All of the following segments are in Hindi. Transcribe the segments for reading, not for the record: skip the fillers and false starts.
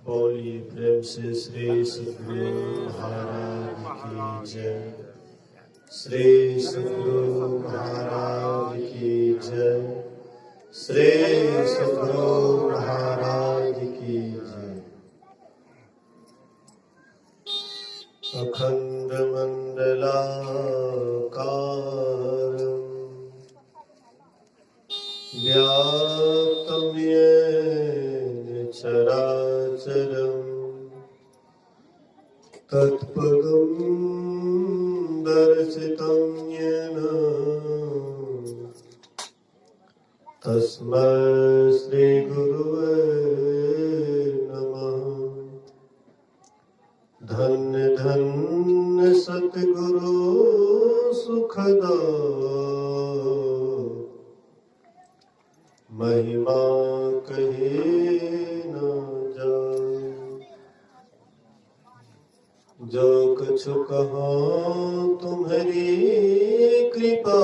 बोलिए प्रेम से श्री सद्गुरु महाराज की जय। श्री सद्गुरु महाराज की जय। श्री सद्गुरु महाराज की जय। अखंड मंडलाकारं व्याप्तं येन चराचरं तत्पदं दर्शितं येन तस्मै श्री गुरुवे नमः। धन्य धन्य सतगुरु सुखदा महिमा कहे न जाए। जो कछु कहा तुम्हारी कृपा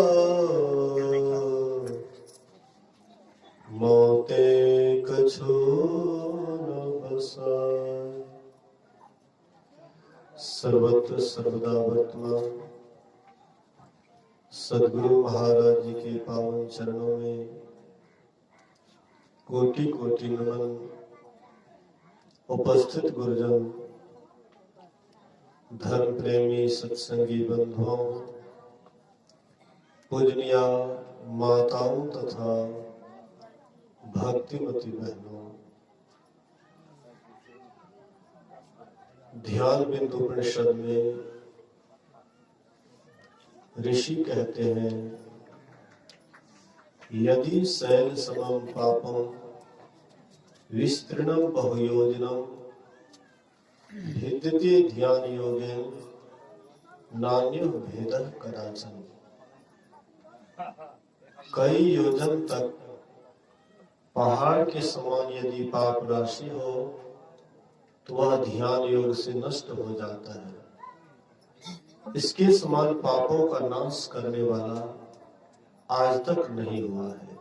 मोते कछु न बसाए। सर्वत्र सर्वदा वर्तमान सद्गुरु महाराज जी के पावन चरणों में कोटि कोटि नमन। उपस्थित गुरुजन, धर्म प्रेमी सत्संगी बंधुओं, पूजनीय माताओं तथा भक्तिमती बहनों, ध्यान बिंदु उपनिषद में ऋषि कहते हैं, यदि शैल समम पापम विस्तृणम बहुयोजनम भिद्यते ध्यान योगेन नान्यो भेदः कदाचन। कई योजन तक पहाड़ के समान यदि पाप राशि हो तो वह ध्यान योग से नष्ट हो जाता है। इसके समान पापों का नाश करने वाला आज तक नहीं हुआ है।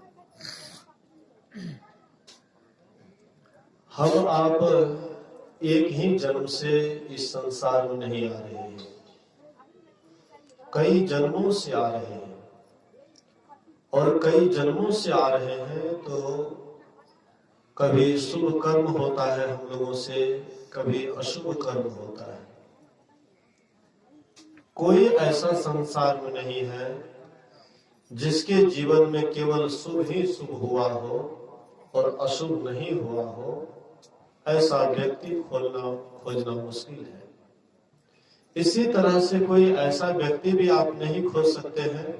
हम आप एक ही जन्म से इस संसार में नहीं आ रहे हैं, कई जन्मों से आ रहे हैं। और कई जन्मों से आ रहे हैं तो कभी शुभ कर्म होता है हम लोगों से, कभी अशुभ कर्म होता है। कोई ऐसा संसार में नहीं है जिसके जीवन में केवल शुभ ही शुभ हुआ हो और अशुभ नहीं हुआ हो। ऐसा व्यक्ति खोजना मुश्किल है। इसी तरह से कोई ऐसा व्यक्ति भी आप नहीं खोज सकते हैं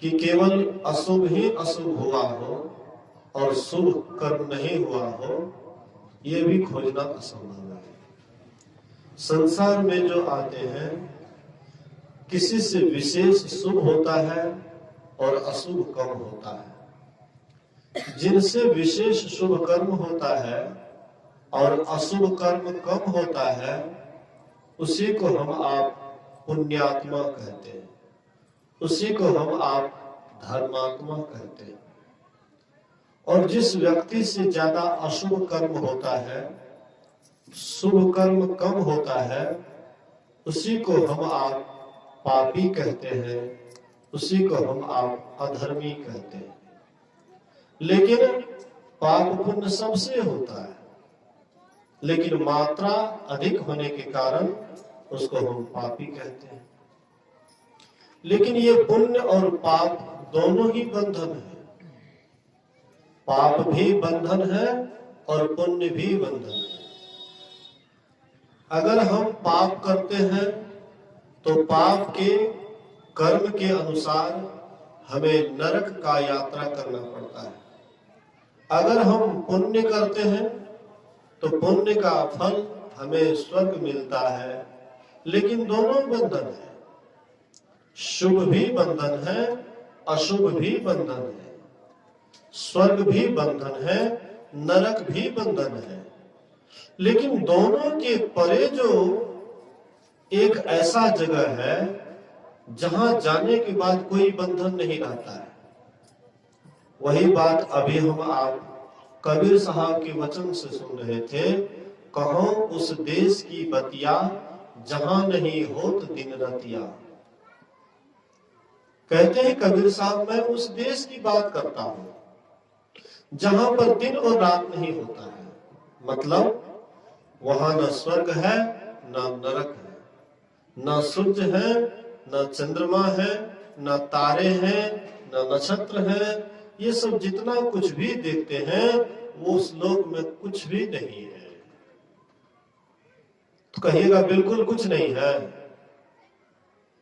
कि केवल अशुभ ही अशुभ हुआ हो और शुभ कर्म नहीं हुआ हो। ये भी खोजना असंभव है। संसार में जो आते हैं किसी से विशेष शुभ होता है और अशुभ कम होता है। जिनसे विशेष शुभ कर्म होता है और अशुभ कर्म कम होता है, उसी को हम आप पुण्यात्मा कहते हैं, उसी को हम आप धर्मात्मा कहते हैं। और जिस व्यक्ति से ज्यादा अशुभ कर्म होता है, शुभ कर्म कम होता है, उसी को हम आप पापी कहते हैं, उसी को हम आप अधर्मी कहते हैं। लेकिन पाप पुण्य सबसे होता है, लेकिन मात्रा अधिक होने के कारण उसको हम पापी कहते हैं। लेकिन ये पुण्य और पाप दोनों ही बंधन है। पाप भी बंधन है और पुण्य भी बंधन है। अगर हम पाप करते हैं तो पाप के कर्म के अनुसार हमें नरक का यात्रा करना पड़ता है। अगर हम पुण्य करते हैं तो पुण्य का फल हमें स्वर्ग मिलता है। लेकिन दोनों बंधन है, शुभ भी बंधन है, अशुभ भी बंधन है। स्वर्ग भी बंधन है, नरक भी बंधन है। लेकिन दोनों के परे जो एक ऐसा जगह है जहां जाने के बाद कोई बंधन नहीं रहता है, वही बात अभी हम आप कबीर साहब के वचन से सुन रहे थे, कहो उस देश की बतिया जहां नहीं होत दिन रतिया। कहते हैं कबीर साहब, मैं उस देश की बात करता हूं जहां पर दिन और रात नहीं होता है। मतलब वहां न स्वर्ग है न नरक है, न सूरज है न चंद्रमा है, न तारे हैं न नक्षत्र है। ये सब जितना कुछ भी देखते हैं वो उस लोक में कुछ भी नहीं है। तो कहिएगा बिल्कुल कुछ नहीं है।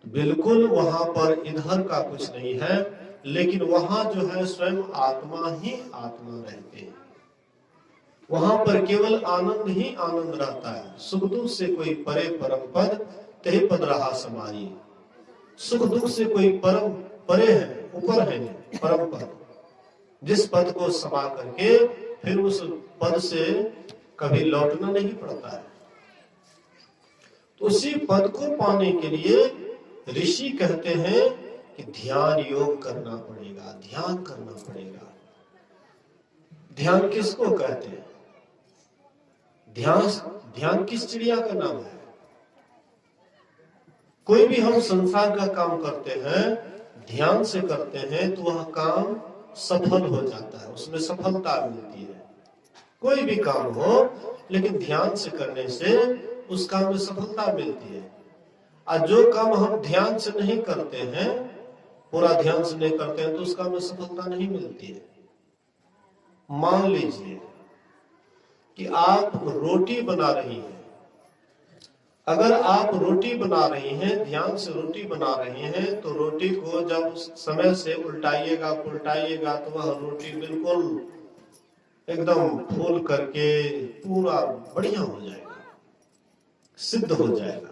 बिल्कुल वहां पर इधर का कुछ नहीं है, लेकिन वहां जो है स्वयं आत्मा ही आत्मा रहते हैं। वहां पर केवल आनंद ही आनंद रहता है। सुख दुख से कोई परे परम पद तही पद रहा समाई। सुख दुख से कोई परम परे है, ऊपर है परम पद, जिस पद को समा करके फिर उस पद से कभी लौटना नहीं पड़ता है। तो उसी पद को पाने के लिए ऋषि कहते हैं कि ध्यान योग करना पड़ेगा, ध्यान करना पड़ेगा। ध्यान किसको कहते हैं? ध्यान किस चिड़िया का नाम है? कोई भी हम संसार का काम करते हैं, ध्यान से करते हैं तो वह काम सफल हो जाता है, उसमें सफलता मिलती है। कोई भी काम हो लेकिन ध्यान से करने से उस काम में सफलता मिलती है। और जो काम हम ध्यान से नहीं करते हैं, पूरा ध्यान से नहीं करते हैं, तो उस काम में सफलता नहीं मिलती है। मान लीजिए कि आप रोटी बना रही हैं। अगर आप रोटी बना रही हैं, ध्यान से रोटी बना रही हैं, तो रोटी को जब समय से उल्टाइएगा पुलटाइएगा तो वह रोटी बिल्कुल एकदम फूल करके पूरा बढ़िया हो जाएगा, सिद्ध हो जाएगा।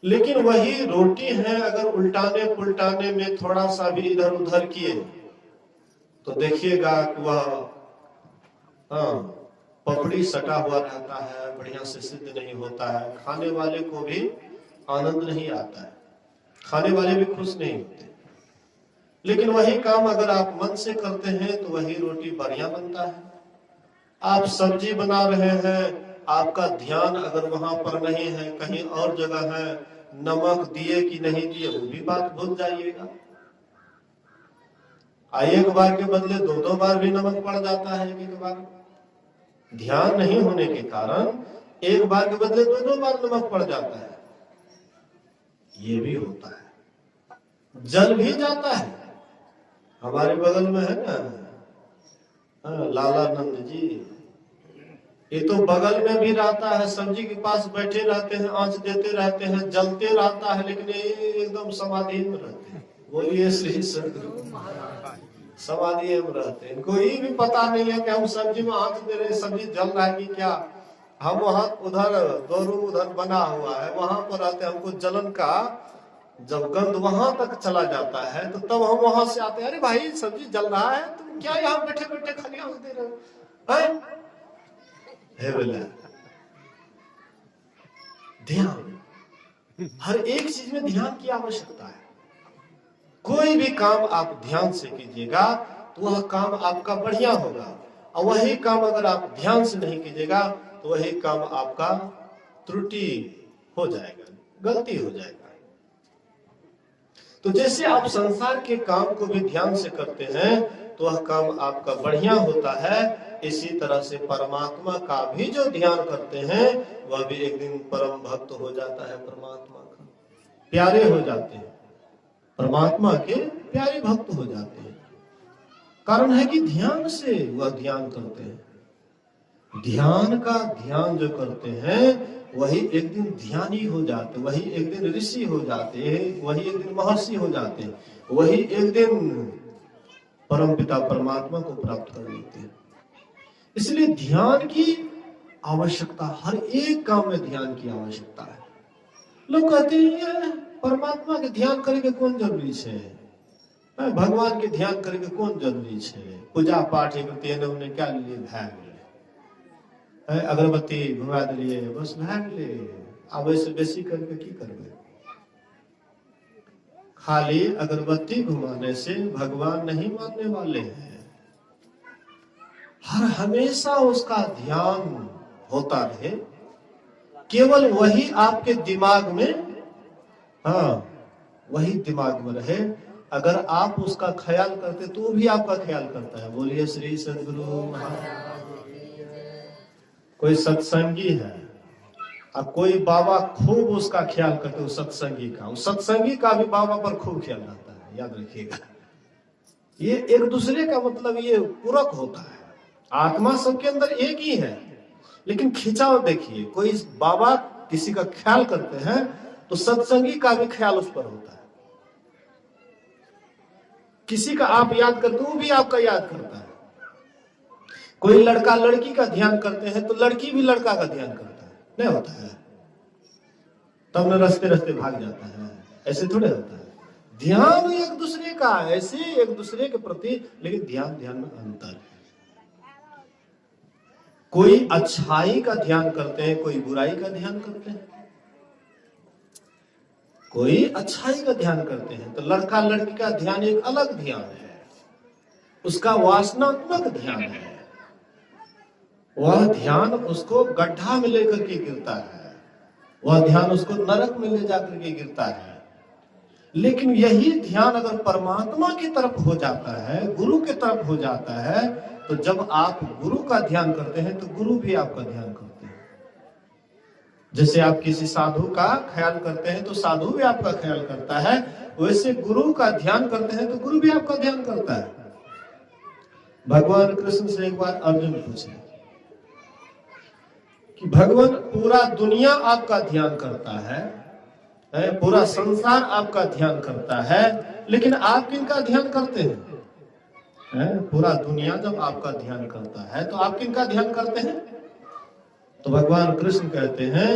लेकिन वही रोटी है, अगर उल्टाने पुलटाने में थोड़ा सा भी इधर उधर किए तो देखिएगा कि वह पपड़ी सटा हुआ रहता है, बढ़िया से सिद्ध नहीं होता है। खाने वाले को भी आनंद नहीं आता है, खाने वाले भी खुश नहीं होते। लेकिन वही काम अगर आप मन से करते हैं तो वही रोटी बढ़िया बनता है। आप सब्जी बना रहे हैं, आपका ध्यान अगर वहां पर नहीं है, कहीं और जगह है, नमक दिए कि नहीं दिए वो भी बात भूल जाइएगा। एक बार के बदले दो बार भी नमक पड़ जाता है। एक बार ध्यान नहीं होने के कारण एक बार के बदले दो बार नमक पड़ जाता है। ये भी होता है। जल भी जाता है। हमारे बगल में है ना लालानंद जी, ये तो बगल में भी रहता है, सब्जी के पास बैठे रहते हैं, आंच देते रहते हैं, जलते रहता है, लेकिन एकदम समाधि में रहते हैं। बोलिए श्री सद्गुरु। समाधि में रहते हैं, इनको ये भी पता नहीं है कि हम सब्जी में आंच दे रहे, सब्जी जल रहा है कि क्या। हम वहां उधर 2 रूम उधर बना हुआ है, वहां पर रहते हैं। हमको जलन का जब गंध वहां तक चला जाता है तो तब हम वहां से आते हैं, अरे भाई सब्जी जल रहा है, तुम क्या यहाँ बैठे बैठे खाली आंच दे रहे हो? है बोला ध्यान, हर एक चीज में ध्यान की आवश्यकता है। कोई भी काम आप ध्यान से कीजिएगा तो वह काम आपका बढ़िया होगा, और वही काम अगर आप ध्यान से नहीं कीजिएगा तो वही काम आपका त्रुटि हो जाएगा, गलती हो जाएगा। तो जैसे आप संसार के काम को भी ध्यान से करते हैं तो वह काम आपका बढ़िया होता है, इसी तरह से परमात्मा का भी जो ध्यान करते हैं वह भी एक दिन परम भक्त हो जाता है, परमात्मा का प्यारे हो जाते हैं, परमात्मा के प्यारे भक्त हो जाते हैं। कारण है कि ध्यान से वह ध्यान करते हैं। ध्यान का ध्यान जो करते हैं वही एक दिन ध्यानी हो जाते, वही एक दिन ऋषि हो जाते हैं, वही एक दिन महर्षि हो जाते हैं, वही एक दिन परमपिता परमात्मा को प्राप्त कर लेते हैं। इसलिए ध्यान की आवश्यकता, हर एक काम में ध्यान की आवश्यकता है। लोग कहते हैं परमात्मा के ध्यान करके कौन जरूरी है, भगवान के ध्यान करके कौन जरूरी है, पूजा पाठ उन्हें क्या लिए भाग अगरबत्ती घुमा दिलिए बस भाग ले, अब ऐसे बेसी करके की करबे। खाली अगरबत्ती घुमाने से भगवान नहीं मानने वाले हैं। हर हमेशा उसका ध्यान होता रहे, केवल वही आपके दिमाग में, हाँ वही दिमाग में रहे। अगर आप उसका ख्याल करते तो वो भी आपका ख्याल करता है। बोलिए श्री सद्गुरु महाराज। कोई सत्संगी है, अब कोई बाबा खूब उसका ख्याल करते हो सत्संगी का, उस सत्संगी का भी बाबा पर खूब ख्याल रहता है। याद रखिएगा, ये एक दूसरे का मतलब ये पूरक होता है। आत्मा सबके अंदर एक ही है, लेकिन खिंचाव देखिए, कोई बाबा किसी का ख्याल करते हैं तो सत्संगी का भी ख्याल उस पर होता है। किसी का आप याद करते हो, वो भी आपका याद करता है। कोई लड़का लड़की का ध्यान करते हैं तो लड़की भी लड़का का ध्यान करता है, नहीं होता है? तब न रस्ते रस्ते भाग जाता है, ऐसे थोड़े होता है। ध्यान एक दूसरे का, ऐसे एक दूसरे के प्रति, लेकिन ध्यान में अंतर है। कोई अच्छाई का ध्यान करते हैं, कोई बुराई का ध्यान करते हैं। कोई अच्छाई का ध्यान करते हैं तो लड़का लड़की का ध्यान एक अलग ध्यान है, उसका वासनात्मक ध्यान है। वह ध्यान उसको गड्ढा में लेकर के गिरता है, वह ध्यान उसको नरक में ले जाकर के गिरता है। लेकिन यही ध्यान अगर परमात्मा की तरफ हो जाता है, गुरु की तरफ हो जाता है, तो जब आप गुरु का ध्यान करते हैं तो गुरु भी आपका ध्यान करते हैं। जैसे आप किसी साधु का ख्याल करते हैं तो साधु भी आपका ख्याल करता है, वैसे गुरु का ध्यान करते हैं तो गुरु भी आपका ध्यान करता है। भगवान कृष्ण से एक बार अर्जुन पूछे कि भगवान पूरा दुनिया आपका ध्यान करता है, पूरा संसार आपका ध्यान करता है, लेकिन आप किनका ध्यान करते हैं? पूरा दुनिया जब आपका ध्यान करता है तो आप किनका ध्यान करते हैं? तो भगवान कृष्ण कहते हैं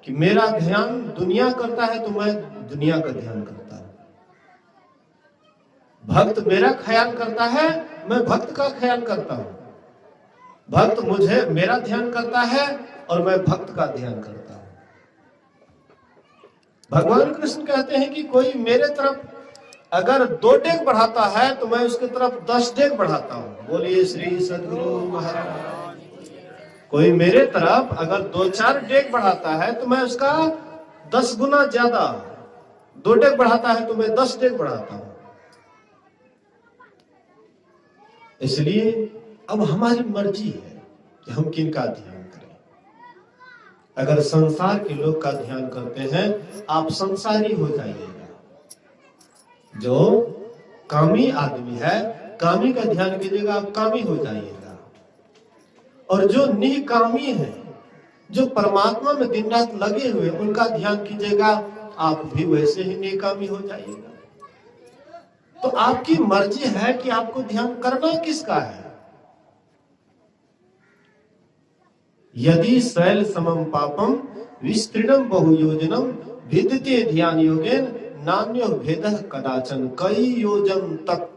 कि मेरा ध्यान दुनिया करता है तो मैं दुनिया का ध्यान करता हूं। भक्त मेरा ख्याल करता है, मैं भक्त का ख्याल करता हूं। भक्त मुझे मेरा ध्यान करता है और मैं भक्त का ध्यान करता हूं। भगवान कृष्ण कहते हैं कि कोई मेरे तरफ अगर 2 डेग बढ़ाता है तो मैं उसके तरफ 10 डेग बढ़ाता हूं। बोलिए श्री सद्गुरु महाराज। कोई मेरे तरफ अगर 2-4 डेग बढ़ाता है तो मैं उसका 10 गुना ज्यादा, 2 डेग बढ़ाता है तो मैं 10 डेग बढ़ाता हूं। इसलिए अब हमारी मर्जी है कि हम किनका ध्यान करें। अगर संसार के लोग का ध्यान करते हैं, आप संसारी हो जाइएगा। जो कामी आदमी है, कामी का ध्यान कीजिएगा, आप कामी हो जाइएगा। और जो निकामी है, जो परमात्मा में दिन रात लगे हुए, उनका ध्यान कीजिएगा, आप भी वैसे ही निकामी हो जाइएगा। तो आपकी मर्जी है कि आपको ध्यान करना किसका है। यदि शैल समम पापम विस्तृणम बहुयोजनम विद्यते ध्यान योगेन नान्यो भेदः कदाचन। कई योजन तक,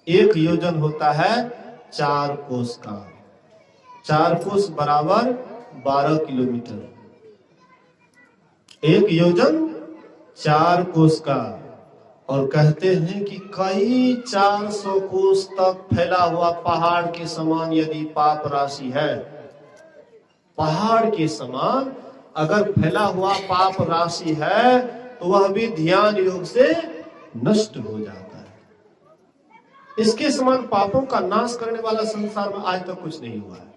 1 योजन होता है 4 कोस का, 4 कोस बराबर 12 किलोमीटर। 1 योजन 4 कोस का। और कहते हैं कि कई 400 कोस तक फैला हुआ पहाड़ के समान यदि पाप राशि है, पहाड़ के समान अगर फैला हुआ पाप राशि है, तो वह भी ध्यान योग से नष्ट हो जाता है। इसके समान पापों का नाश करने वाला संसार में आज तक कुछ नहीं हुआ है।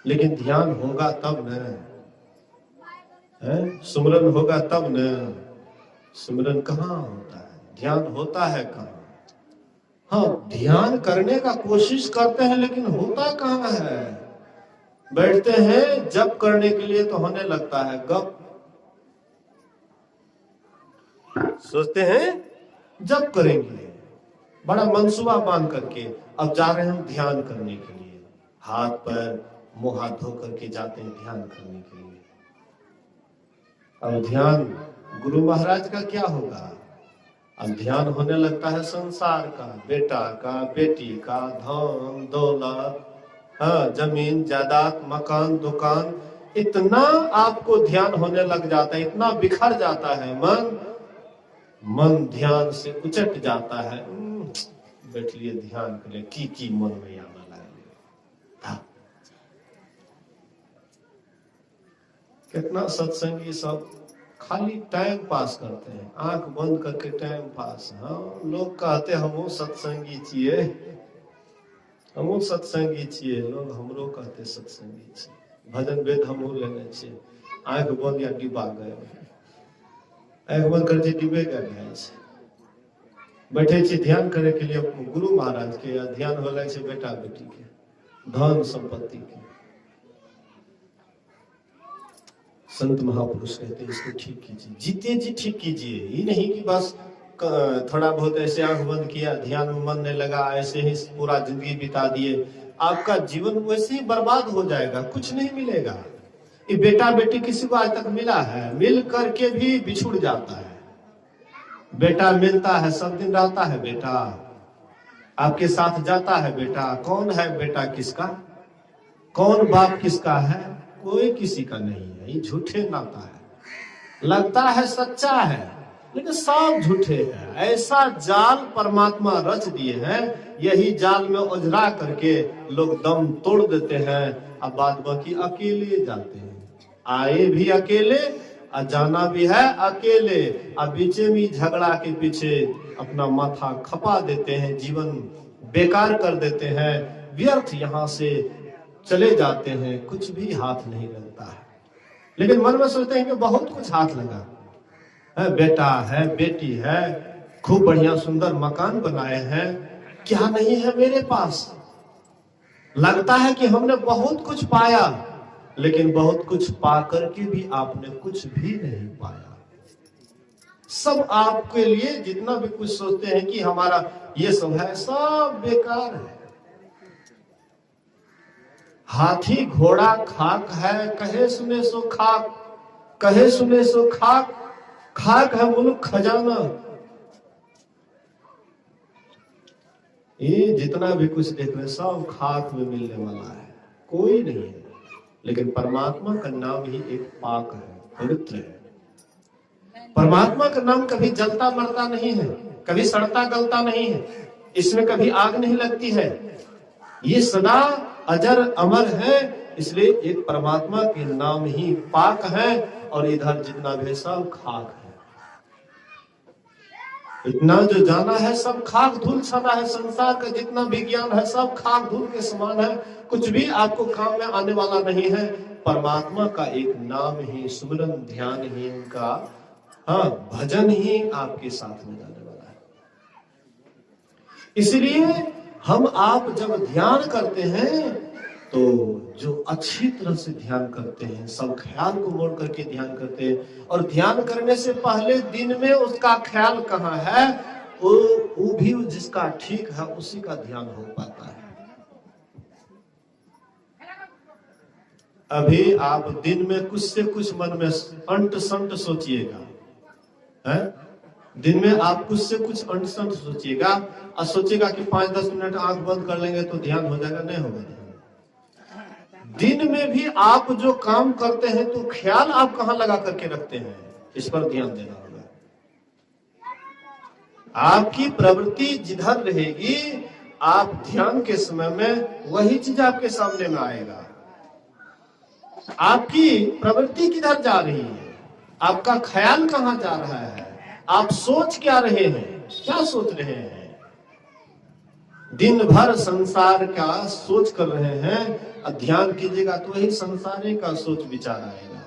लेकिन ध्यान होगा तब न, सुमरन होगा तब न। सुमरन कहाँ होता है, ध्यान होता है कहाँ? हाँ, ध्यान करने का कोशिश करते हैं, लेकिन होता कहाँ है? बैठते हैं जप करने के लिए तो होने लगता है गप। सोचते हैं जप करेंगे, बड़ा मंसूबा बांध करके अब जा रहे हैं हम ध्यान करने के लिए। हाथ पैर मुंह हाथ धो करके जाते हैं ध्यान करने के लिए। अब ध्यान गुरु महाराज का क्या होगा? अब ध्यान होने लगता है संसार का, बेटा का, बेटी का, धन दौलत, हाँ, जमीन जायदाद, मकान दुकान, इतना आपको ध्यान होने लग जाता है, इतना बिखर जाता है मन ध्यान से उचट जाता है। बैठ लिए ध्यान कर ले, की मन में आना लगे। था। कितना सत्संगी सब खाली टाइम पास करते हैं, आंख बंद करके टाइम पास। हाँ, लोग कहते हमो सत्संगी छिए, हमो सत्संगी छिए, लोग हमरो कहते सत्संगी छिए, भजन वेद हमो लेने छिए। आंख बंद या डिब्बा गए, आंख बंद कर डिब्बे गए छै, बैठे छी ध्यान करे के लिए गुरु महाराज के, या ध्यान होला छै बेटा बेटी के, धन संपत्ति के। संत महापुरुष कहते हैं इसको ठीक कीजिए, जीते जी ठीक कीजिए। ये नहीं कि बस थोड़ा बहुत ऐसे आंख बंद किया, ध्यान में मन नहीं लगा, ऐसे ही पूरा जिंदगी बिता दिए, आपका जीवन वैसे ही बर्बाद हो जाएगा, कुछ नहीं मिलेगा। ये बेटा बेटी किसी को आज तक मिला है? मिल करके भी बिछुड़ जाता है। बेटा मिलता है, सब दिन रहता है, बेटा आपके साथ जाता है, बेटा कौन है बेटा किसका, कौन बाप किसका है? कोई किसी का नहीं है। ये झूठे नाता है, लगता है सच्चा है लेकिन सब झूठे हैं। ऐसा जाल परमात्मा रच दिए हैं, यही जाल में उलझा करके लोग दम तोड़ देते हैं। अब बाद बाकी अकेले जाते हैं, आए भी अकेले और जाना भी है अकेले, और बीचे में झगड़ा के पीछे अपना माथा खपा देते हैं, जीवन बेकार कर देते हैं, व्यर्थ यहाँ से चले जाते हैं, कुछ भी हाथ नहीं लगता है। लेकिन मन में सोचते हैं कि बहुत कुछ हाथ लगा है, बेटा है, बेटी है, खूब बढ़िया सुंदर मकान बनाए हैं, क्या नहीं है मेरे पास? लगता है कि हमने बहुत कुछ पाया, लेकिन बहुत कुछ पा करके भी आपने कुछ भी नहीं पाया। सब आपके लिए जितना भी कुछ सोचते हैं कि हमारा ये सब है, सब बेकार है। हाथी घोड़ा खाक है, कहे सुने सो खाक, कहे सुने सो खाक, खाक है मुल्क खजाना। ये जितना भी कुछ देख रहे सब खाक में मिलने वाला है, कोई नहीं है। लेकिन परमात्मा का नाम ही एक पाक है, पवित्र है। परमात्मा का नाम कभी जलता मरता नहीं है, कभी सड़ता गलता नहीं है, इसमें कभी आग नहीं लगती है, ये सदा अजर अमर है। इसलिए एक परमात्मा के नाम ही पाक है, और इधर जितना भी सब खाक है। इतना जो जाना है सब खाक धूल छाना है, संसार का जितना भी ज्ञान है सब खाक धूल के समान है, कुछ भी आपको काम में आने वाला नहीं है। परमात्मा का एक नाम ही, सुमिरन ध्यान ही उनका, हाँ भजन ही आपके साथ में जाने वाला है। इसलिए हम आप जब ध्यान करते हैं तो जो अच्छी तरह से ध्यान करते हैं, सब ख्याल को मोड़ करके ध्यान करते हैं, और ध्यान करने से पहले दिन में उसका ख्याल कहाँ है, वो भी जिसका ठीक है उसी का ध्यान हो पाता है। अभी आप दिन में कुछ से कुछ मन में अंट संट सोचिएगा, है? दिन में आप कुछ से कुछ अंट संट सोचिएगा, और सोचिएगा कि 5-10 मिनट आंख बंद कर लेंगे तो ध्यान हो जाएगा, नहीं होगा। दिन में भी आप जो काम करते हैं तो ख्याल आप कहां लगा करके रखते हैं, इस पर ध्यान देना होगा। आपकी प्रवृत्ति जिधर रहेगी, आप ध्यान के समय में वही चीज आपके सामने में आएगा। आपकी प्रवृत्ति किधर जा रही है, आपका ख्याल कहां जा रहा है, आप सोच क्या रहे हैं, क्या सोच रहे हैं? दिन भर संसार का सोच कर रहे हैं, ध्यान कीजिएगा तो वही संसार का सोच विचार आएगा।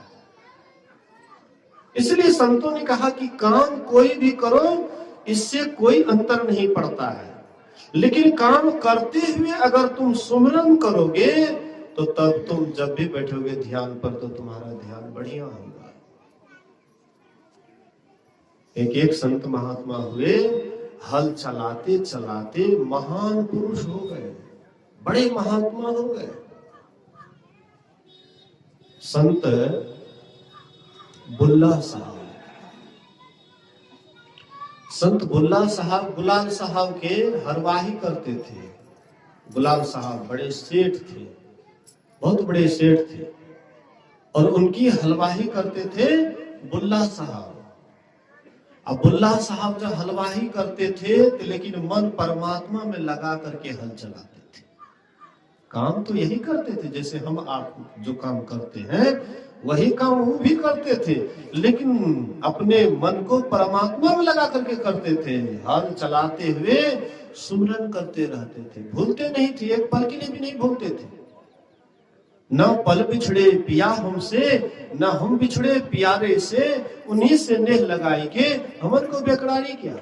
इसलिए संतों ने कहा कि काम कोई भी करो, इससे कोई अंतर नहीं पड़ता है, लेकिन काम करते हुए अगर तुम सुमिरन करोगे तो तब तुम जब भी बैठोगे ध्यान पर तो तुम्हारा ध्यान बढ़िया होगा। एक संत महात्मा हुए, हल चलाते चलाते महान पुरुष हो गए, बड़े महात्मा हो गए। संत बुल्ला साहब, संत बुल्ला साहब गुलाल साहब के हरवाही करते थे। गुलाल साहब बड़े सेठ थे, बहुत बड़े सेठ थे, और उनकी हलवाही करते थे बुल्ला साहब। अब बुल्ला साहब जब हलवाही करते थे तो लेकिन मन परमात्मा में लगा करके हल चलाते थे। काम तो यही करते थे, जैसे हम आप जो काम करते हैं वही काम वो भी करते थे, लेकिन अपने मन को परमात्मा में लगा करके करते थे। हल चलाते हुए सुमरन करते रहते थे, भूलते नहीं थे, एक पल के लिए भी नहीं भूलते थे। न पल बिछड़े पिया हमसे, न हम बिछड़े प्यारे से, उन्हीं से नेह लगाई के हमन को बेकरारी किया।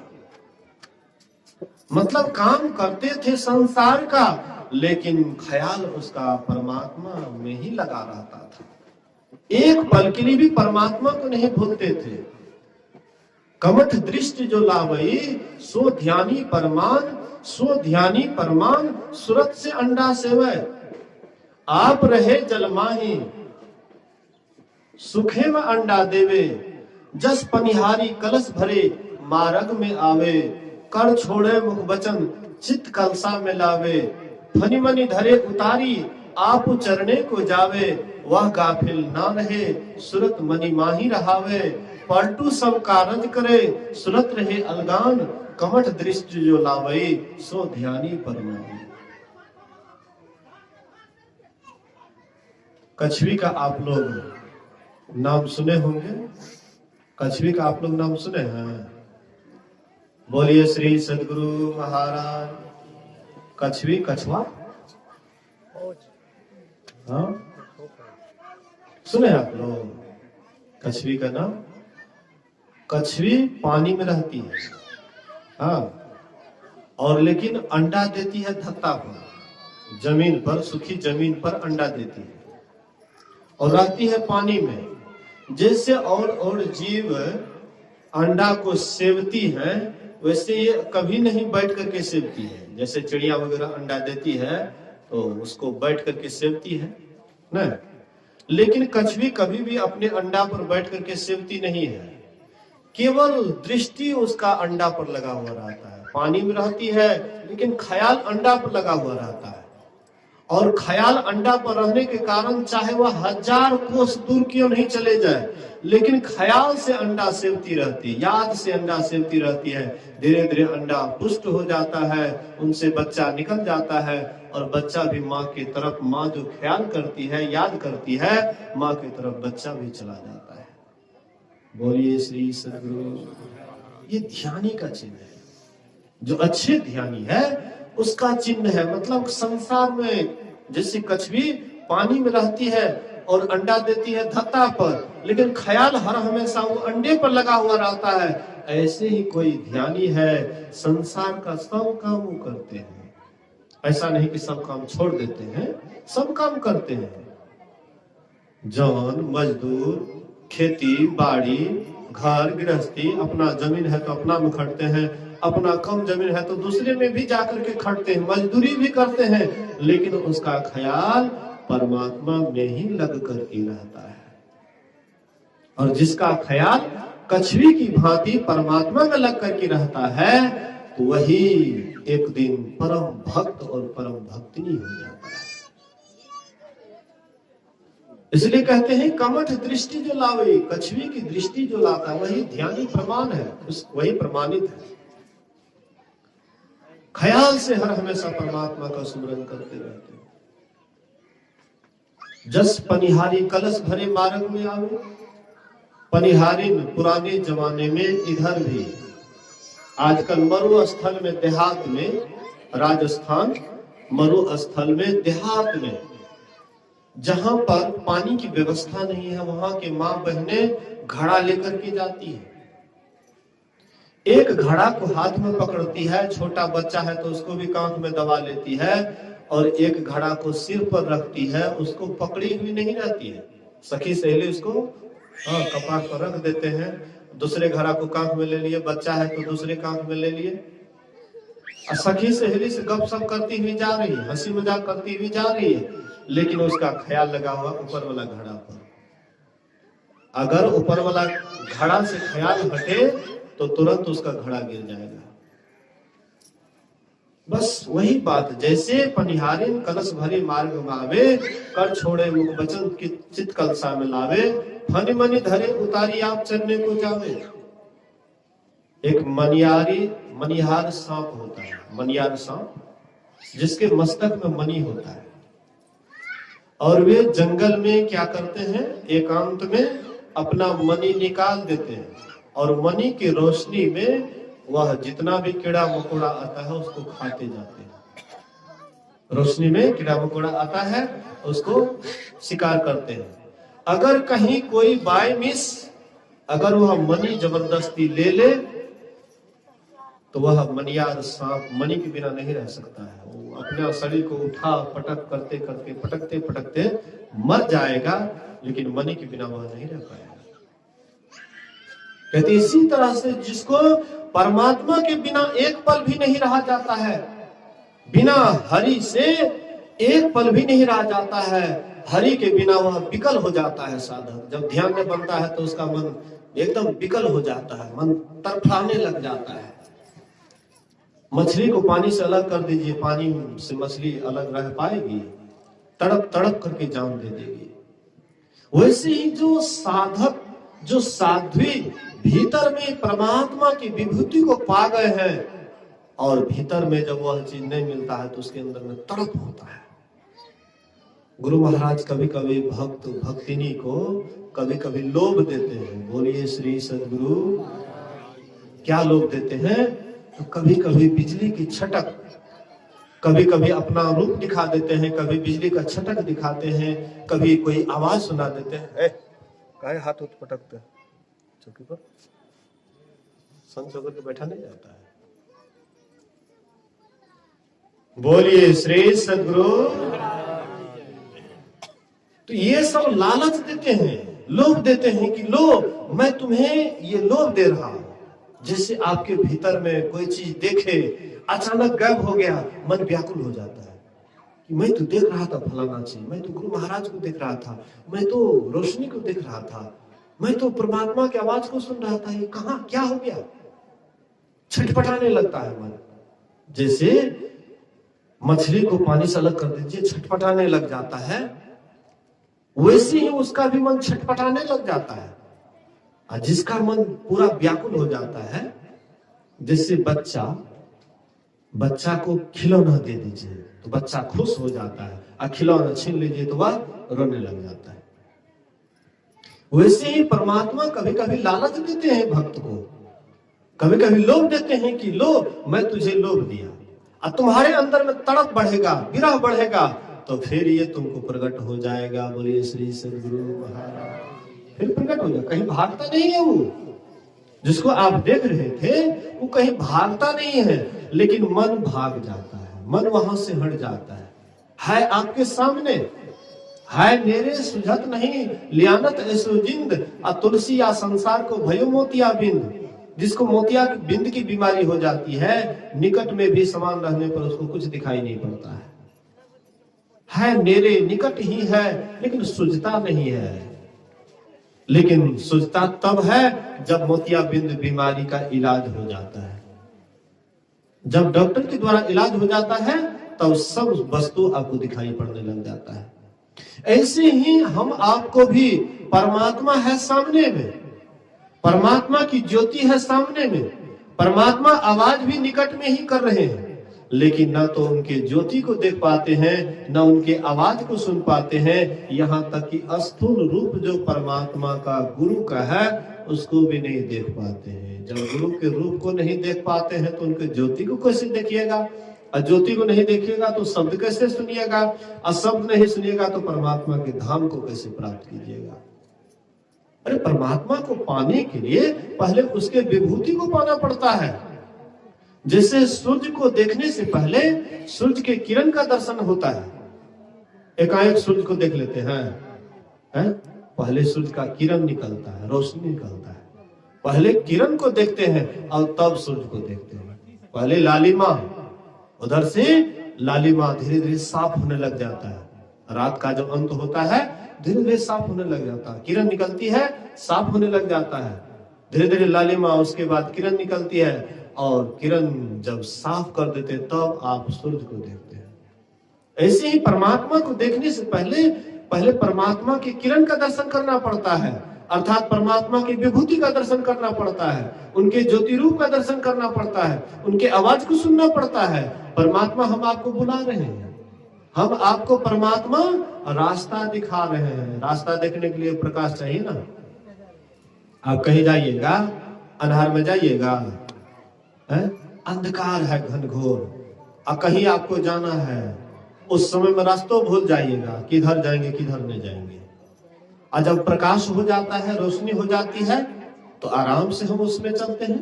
मतलब काम करते थे संसार का, लेकिन ख्याल उसका परमात्मा में ही लगा रहता था। एक पल के लिए भी परमात्मा को नहीं भूलते थे। कमठ दृष्टि जो लावई सो ध्यानी परमान, सो ध्यानी परमान सुरत से अंडा सेवय। आप रहे जलमाही सुखे में अंडा देवे, जस पनिहारी कलश भरे मार्ग में आवे। कर छोड़े मुख बचन चित कलसा में लावे, फनी मनी धरे उतारी आप चरणे को जावे। वह गाफिल ना रहे सुरत मनी माही रहावे, पलटू सब कारज करे सुरत रहे अलगान। कमठ दृष्टि जो लावई सो ध्यानी परमात्मा। कछवी का आप लोग नाम सुने होंगे, कछवी का आप लोग नाम सुने हैं? बोलिए श्री सदगुरु महाराज। कछवी, कछवा, हाँ सुने आप लोग कछवी का नाम? कछवी पानी में रहती है, हाँ, और लेकिन अंडा देती है धत्ता पर, जमीन पर, सूखी जमीन पर अंडा देती है और रहती है पानी में। जैसे और जीव अंडा को सेवती हैं, वैसे ये कभी नहीं बैठ करके सेवती है। जैसे चिड़िया वगैरह अंडा देती है तो उसको बैठ करके सेवती है ना, लेकिन कछवी कभी भी अपने अंडा पर बैठ करके सेवती नहीं है। केवल दृष्टि उसका अंडा पर लगा हुआ रहता है। पानी में रहती है लेकिन ख्याल अंडा पर लगा हुआ रहता है, और ख्याल अंडा पर रहने के कारण चाहे वह 1000 कोस दूर क्यों नहीं चले जाए, लेकिन ख्याल से अंडा सेवती रहती, याद से अंडा सेवती रहती है। धीरे धीरे अंडा पुष्ट हो जाता है, उनसे बच्चा निकल जाता है, और बच्चा भी माँ की तरफ, माँ जो ख्याल करती है, याद करती है, माँ की तरफ बच्चा भी चला जाता है। बोलिए श्री सदगुरु। ये ध्यानी का चिन्ह है, जो अच्छे ध्यानी है उसका चिन्ह है। मतलब संसार में जैसे कछवी पानी में रहती है और अंडा देती है धत्ता पर, लेकिन ख्याल हर हमेशा वो अंडे पर लगा हुआ रहता है, ऐसे ही कोई ध्यानी है, संसार का सब काम वो करते हैं। ऐसा नहीं कि सब काम छोड़ देते हैं, सब काम करते हैं। जवान मजदूर, खेती बाड़ी, घर गृहस्थी, अपना जमीन है तो अपना में खटते हैं, अपना कम जमीन है तो दूसरे में भी जाकर के खटते हैं, मजदूरी भी करते हैं, लेकिन उसका ख्याल परमात्मा में ही लग करके रहता है। और जिसका ख्याल कछवी की भांति परमात्मा में लग करके रहता है, वही एक दिन परम भक्त और परम भक्तिनी हो जाता है। इसलिए कहते हैं कमठ दृष्टि जो लावे, कछवी की दृष्टि जो लाता है वही ध्यानी प्रमाण है, वही प्रमाणित है। ख्याल से हर हमेशा परमात्मा का सुमरन करते रहते हैं। जस पनिहारी कलश भरे मार्ग में आवे। पनिहारिन पुराने जमाने में इधर भी, आजकल मरुस्थल में, देहात में, राजस्थान मरुस्थल में, देहात में, जहां पर पानी की व्यवस्था नहीं है, वहां के माँ बहने घड़ा लेकर के जाती है। एक घड़ा को हाथ में पकड़ती है, छोटा बच्चा है तो उसको भी कांध में दबा लेती है, और एक घड़ा को सिर पर रखती है, उसको पकड़ी हुई नहीं रहती है। सखी सहेली उसको कपाट पर रख देते हैं, दूसरे घड़ा को कांध में ले लिए, बच्चा है तो दूसरे कांध में ले लिए, और सखी सहेली से गपशप करती हुई जा रही है, हंसी मजाक करती हुई जा रही है, लेकिन उसका ख्याल लगा हुआ ऊपर वाला घड़ा पर। अगर ऊपर वाला घड़ा से ख्याल हटे तो तुरंत उसका घड़ा गिर जाएगा। बस वही बात, जैसे पनिहारिन कलश भरे मार्ग में आवे, कर छोड़े मुख बचन की चित कलसा में लावे, फन मनि धरे उतारी आप चरने को जावे। एक मनिहार सांप होता है, मनिहार सांप, जिसके मस्तक में मणि होता है, और वे जंगल में क्या करते हैं, एकांत में अपना मणि निकाल देते हैं और मणि की रोशनी में वह जितना भी कीड़ा मकोड़ा आता है उसको खाते जाते हैं। रोशनी में कीड़ा मकोड़ा आता है उसको शिकार करते हैं। अगर कहीं कोई बाय मिस अगर वह मणि जबरदस्ती ले ले तो वह मणियार सांप मणि के बिना नहीं रह सकता है। वो अपने शरीर को उठा पटक करते करते पटकते पटकते मर जाएगा, लेकिन मणि के बिना वह नहीं रह पाएगा। कहते इसी तरह से जिसको परमात्मा के बिना एक पल भी नहीं रहा जाता है, बिना हरि से एक पल भी नहीं रहा जाता है, हरि के बिना वह विकल हो जाता है। साधक जब ध्यान में बनता है तो उसका मन एकदम विकल हो जाता है, मन तड़फड़ाने लग जाता है। मछली को पानी से अलग कर दीजिए, पानी से मछली अलग रह पाएगी? तड़प तड़प करके जान दे देगी। वैसे ही जो साधक जो साध्वी भीतर में परमात्मा की विभूति को पा गए हैं और भीतर में जब वह चीज नहीं मिलता है तो उसके अंदर में तड़प होता है। गुरु महाराज कभी कभी भक्त भक्तिनी को कभी कभी लोभ देते हैं। बोलिए श्री सद्गुरु। क्या लोभ देते हैं? तो कभी कभी बिजली की छटक, कभी कभी अपना रूप दिखा देते हैं, कभी बिजली का छटक दिखाते हैं, कभी कोई आवाज सुना देते हैं। काहे हाथ उठ पटकते हैं चौकी पर? संत होकर के बैठा नहीं जाता है। बोलिए श्री सद्गुरु। तो ये सब लालच देते हैं, लोभ देते हैं कि लो मैं तुम्हें ये लोभ दे रहा हूं। जैसे आपके भीतर में कोई चीज देखे, अचानक गायब हो गया, मन व्याकुल हो जाता है कि मैं तो देख रहा था फलाना चीज, मैं तो गुरु महाराज को देख रहा था, मैं तो रोशनी को देख रहा था, मैं तो परमात्मा की आवाज को सुन रहा था, ये कहां क्या हो गया? छटपटाने लगता है मन। जैसे मछली को पानी से अलग कर दीजिए, छटपटाने लग जाता है, वैसे ही उसका भी मन छटपटाने लग जाता है। और जिसका मन पूरा व्याकुल हो जाता है, जैसे बच्चा को खिलौना दे दीजिए तो बच्चा खुश हो जाता है, और खिलौना छीन लीजिए तो वह रोने लग जाता है। वैसे ही परमात्मा कभी कभी लालच देते हैं भक्त को, कभी कभी लोभ देते हैं कि लो मैं तुझे लोभ दिया, और तुम्हारे अंदर में तड़प बढ़ेगा, विरह बढ़ेगा, तो फिर ये तुमको प्रकट हो जाएगा। बोलिए श्री सद्गुरु महाराज। फिर प्रकट हो जाएगा, कहीं भागता नहीं है वो। जिसको आप देख रहे थे वो कहीं भागता नहीं है, लेकिन मन भाग जाता है, मन वहां से हट जाता है आपके सामने है मेरे सुझत नहीं लियानत ऐसो जिंद, आ तुलसी या संसार को भयो मोतिया बिंद। जिसको मोतिया बिंद की बीमारी हो जाती है, निकट में भी समान रहने पर उसको कुछ दिखाई नहीं पड़ता है मेरे निकट ही है, लेकिन सुझता नहीं है। लेकिन सुझता तब है जब मोतिया बिंद बीमारी का इलाज हो जाता है। जब डॉक्टर के द्वारा इलाज हो जाता है तब सब वस्तु आपको दिखाई पड़ने लग जाता है। ऐसे ही हम आपको भी परमात्मा है सामने में, परमात्मा की ज्योति है सामने में, परमात्मा आवाज भी निकट में ही कर रहे हैं, लेकिन ना तो उनके ज्योति को देख पाते हैं, ना उनके आवाज को सुन पाते हैं। यहाँ तक कि स्थूल रूप जो परमात्मा का गुरु का है उसको भी नहीं देख पाते हैं। जब गुरु के रूप को नहीं देख पाते हैं तो उनके ज्योति को कैसे देखिएगा? और ज्योति को नहीं देखिएगा तो शब्द कैसे सुनिएगा? और शब्द नहीं सुनिएगा तो परमात्मा के धाम को कैसे प्राप्त कीजिएगा? अरे परमात्मा को पाने के लिए पहले उसके विभूति को पाना पड़ता है। जैसे सूर्य को देखने से पहले सूर्य के किरण का दर्शन होता है। एकाएक सूर्य को देख लेते हैं, पहले सूर्य का किरण निकलता है, रोशनी निकलता है, पहले किरण को देखते हैं और तब सूर्य को देखते हैं। पहले लालिमा, उधर से लालिमा धीरे धीरे साफ होने लग जाता है। रात का जब अंत होता है धीरे धीरे साफ होने लग जाता है, किरण निकलती है साफ होने लग जाता है, धीरे धीरे लालिमा, उसके बाद किरण निकलती है, और किरण जब साफ कर देते तब आप सूर्य को देखते हैं। ऐसे ही परमात्मा को देखने से पहले परमात्मा की किरण का दर्शन करना पड़ता है, अर्थात परमात्मा की विभूति का दर्शन करना पड़ता है, उनके ज्योति रूप का दर्शन करना पड़ता है, उनके आवाज को सुनना पड़ता है। परमात्मा हम आपको बुला रहे हैं, हम आपको परमात्मा रास्ता दिखा रहे हैं। रास्ता देखने के लिए प्रकाश चाहिए ना। आप कहीं जाइएगा, अंधार में जाइएगा, अंधकार है घनघोर, और कहीं आपको जाना है, उस समय में रास्तों भूल जाइएगा, किधर जाएंगे किधर नहीं जाएंगे। और जब प्रकाश हो जाता है, रोशनी हो जाती है, तो आराम से हम उसमें चलते हैं।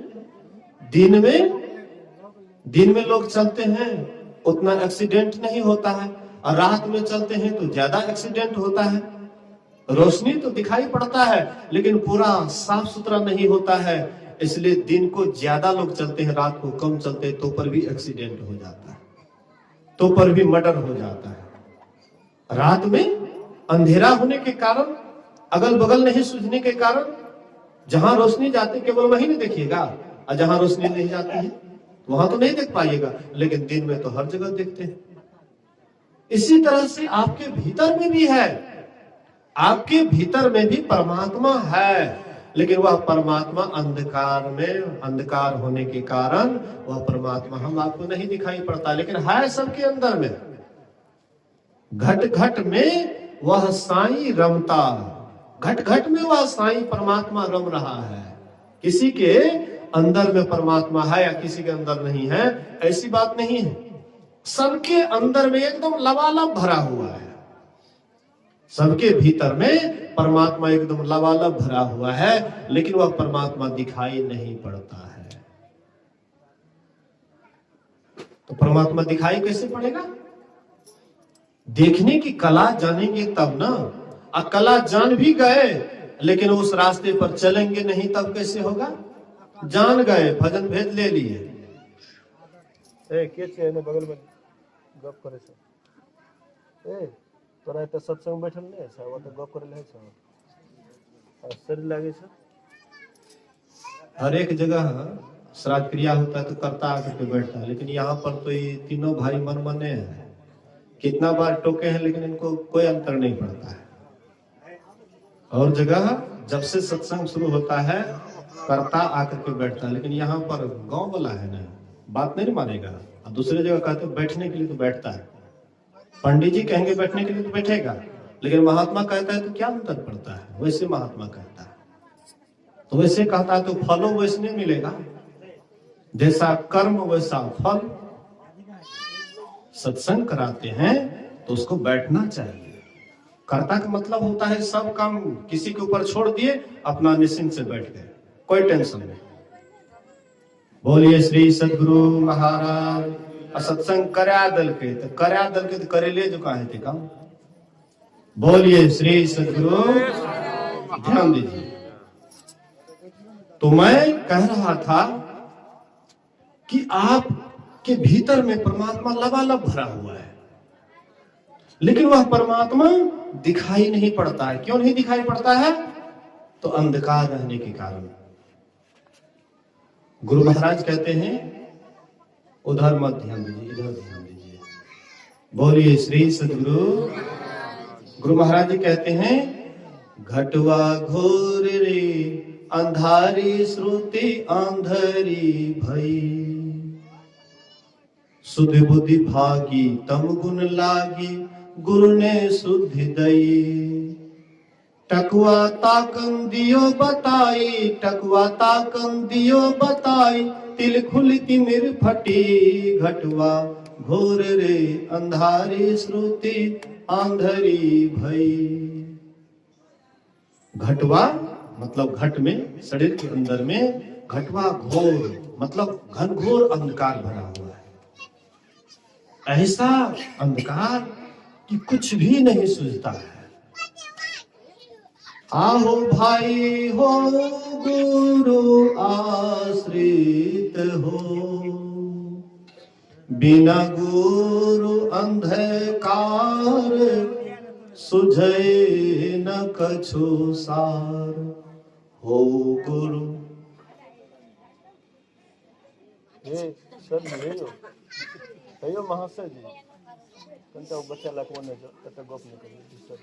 दिन में लोग चलते हैं, उतना एक्सीडेंट नहीं होता है, और रात में चलते हैं तो ज्यादा एक्सीडेंट होता है। रोशनी तो दिखाई पड़ता है, लेकिन पूरा साफ सुथरा नहीं होता है, इसलिए दिन को ज्यादा लोग चलते हैं, रात को कम चलते हैं, तो पर भी एक्सीडेंट हो जाता है, तो पर भी मर्डर हो जाता है। रात में अंधेरा होने के कारण, अगल बगल नहीं सूझने के कारण, जहां रोशनी जाती केवल वहीं नहीं देखिएगा, और जहां रोशनी नहीं जाती है वहां तो नहीं देख पाइएगा, लेकिन दिन में तो हर जगह देखते हैं। इसी तरह से आपके भीतर में भी है, आपके भीतर में भी परमात्मा है, लेकिन वह परमात्मा अंधकार में, अंधकार होने के कारण वह परमात्मा हम आपको नहीं दिखाई पड़ता, लेकिन है सबके अंदर में। घट घट में वह साईं रमता, घट घट में वह साईं परमात्मा रम रहा है। किसी के अंदर में परमात्मा है या किसी के अंदर नहीं है, ऐसी बात नहीं है। सबके अंदर में एकदम लबालब भरा हुआ है, सबके भीतर में परमात्मा एकदम लबालब भरा हुआ है, लेकिन वह परमात्मा दिखाई नहीं पड़ता है। तो परमात्मा दिखाई कैसे पड़ेगा? देखने की कला जानेंगे तब ना। कला जान भी गए, लेकिन उस रास्ते पर चलेंगे नहीं, तब कैसे होगा? जान गए, भजन भेद ले लिए। बगल में गप करे से तोरा एत सत्संग बैठल नहीं है, वो तो गप करे शरीर लागे से। हर एक जगह श्राद्ध क्रिया होता है तो करता आकर के बैठता है, लेकिन यहाँ पर तो ये तीनों भाई मन मने हैं। कितना बार टोके हैं, लेकिन इनको कोई अंतर नहीं पड़ता है। और जगह जब से सत्संग शुरू होता है करता आकर के बैठता है, लेकिन यहाँ पर गांव वाला है ना, बात नहीं मानेगा। और दूसरी जगह कहते बैठने के लिए तो बैठता है, पंडित जी कहेंगे बैठने के लिए तो बैठेगा, लेकिन महात्मा कहता है तो क्या अंतर पड़ता है? वैसे महात्मा कहता है तो वैसे कहता है, तो फलों वैसे नहीं मिलेगा, जैसा कर्म वैसा फल। सत्संग कराते हैं तो उसको बैठना चाहिए। कर्ता का मतलब होता है सब काम किसी के ऊपर छोड़ दिए, अपना निश्चिंत से बैठ गए, कोई टेंशन नहीं। बोलिए श्री सदगुरु महाराज। सत्संग कर्या दल के तो करेले जो कहा थे काम। बोलिए श्री सदगुरु। ध्यान दीजिए, तो मैं कह रहा था कि आपके भीतर में परमात्मा लबालब भरा हुआ है, लेकिन वह परमात्मा दिखाई नहीं पड़ता है। क्यों नहीं दिखाई पड़ता है? तो अंधकार रहने के कारण। गुरु महाराज कहते हैं, उधर मत ध्यान दीजिए, इधर ध्यान दीजिए। बोलिए श्री सदगुरु। गुरु महाराज जी कहते हैं, घटवा घोर रे अंधारी श्रुति अंधरी भई, सुध बुद्धि भागी तम गुण लागी, गुरु ने शुद्धि दई। टकुआ ताकन दियो बताई, टकुआ ताकन दियो बताई, तिल खुल तिमिर फटी, घटवा घोर रे अंधारी श्रुति आंधरी भई। घटवा मतलब घट में, शरीर के अंदर में, घटवा घोर मतलब घनघोर अंधकार भरा हुआ है। ऐसा अंधकार कि कुछ भी नहीं सूझता है। आहो भाई हो गुरु आश्रित हो, बिना गुरु अंधकार सुझे न कछु सार, हो गुरु। ये सर ये महाशय जी कंटा बच्चा लाखों ने कत गप नहीं कर।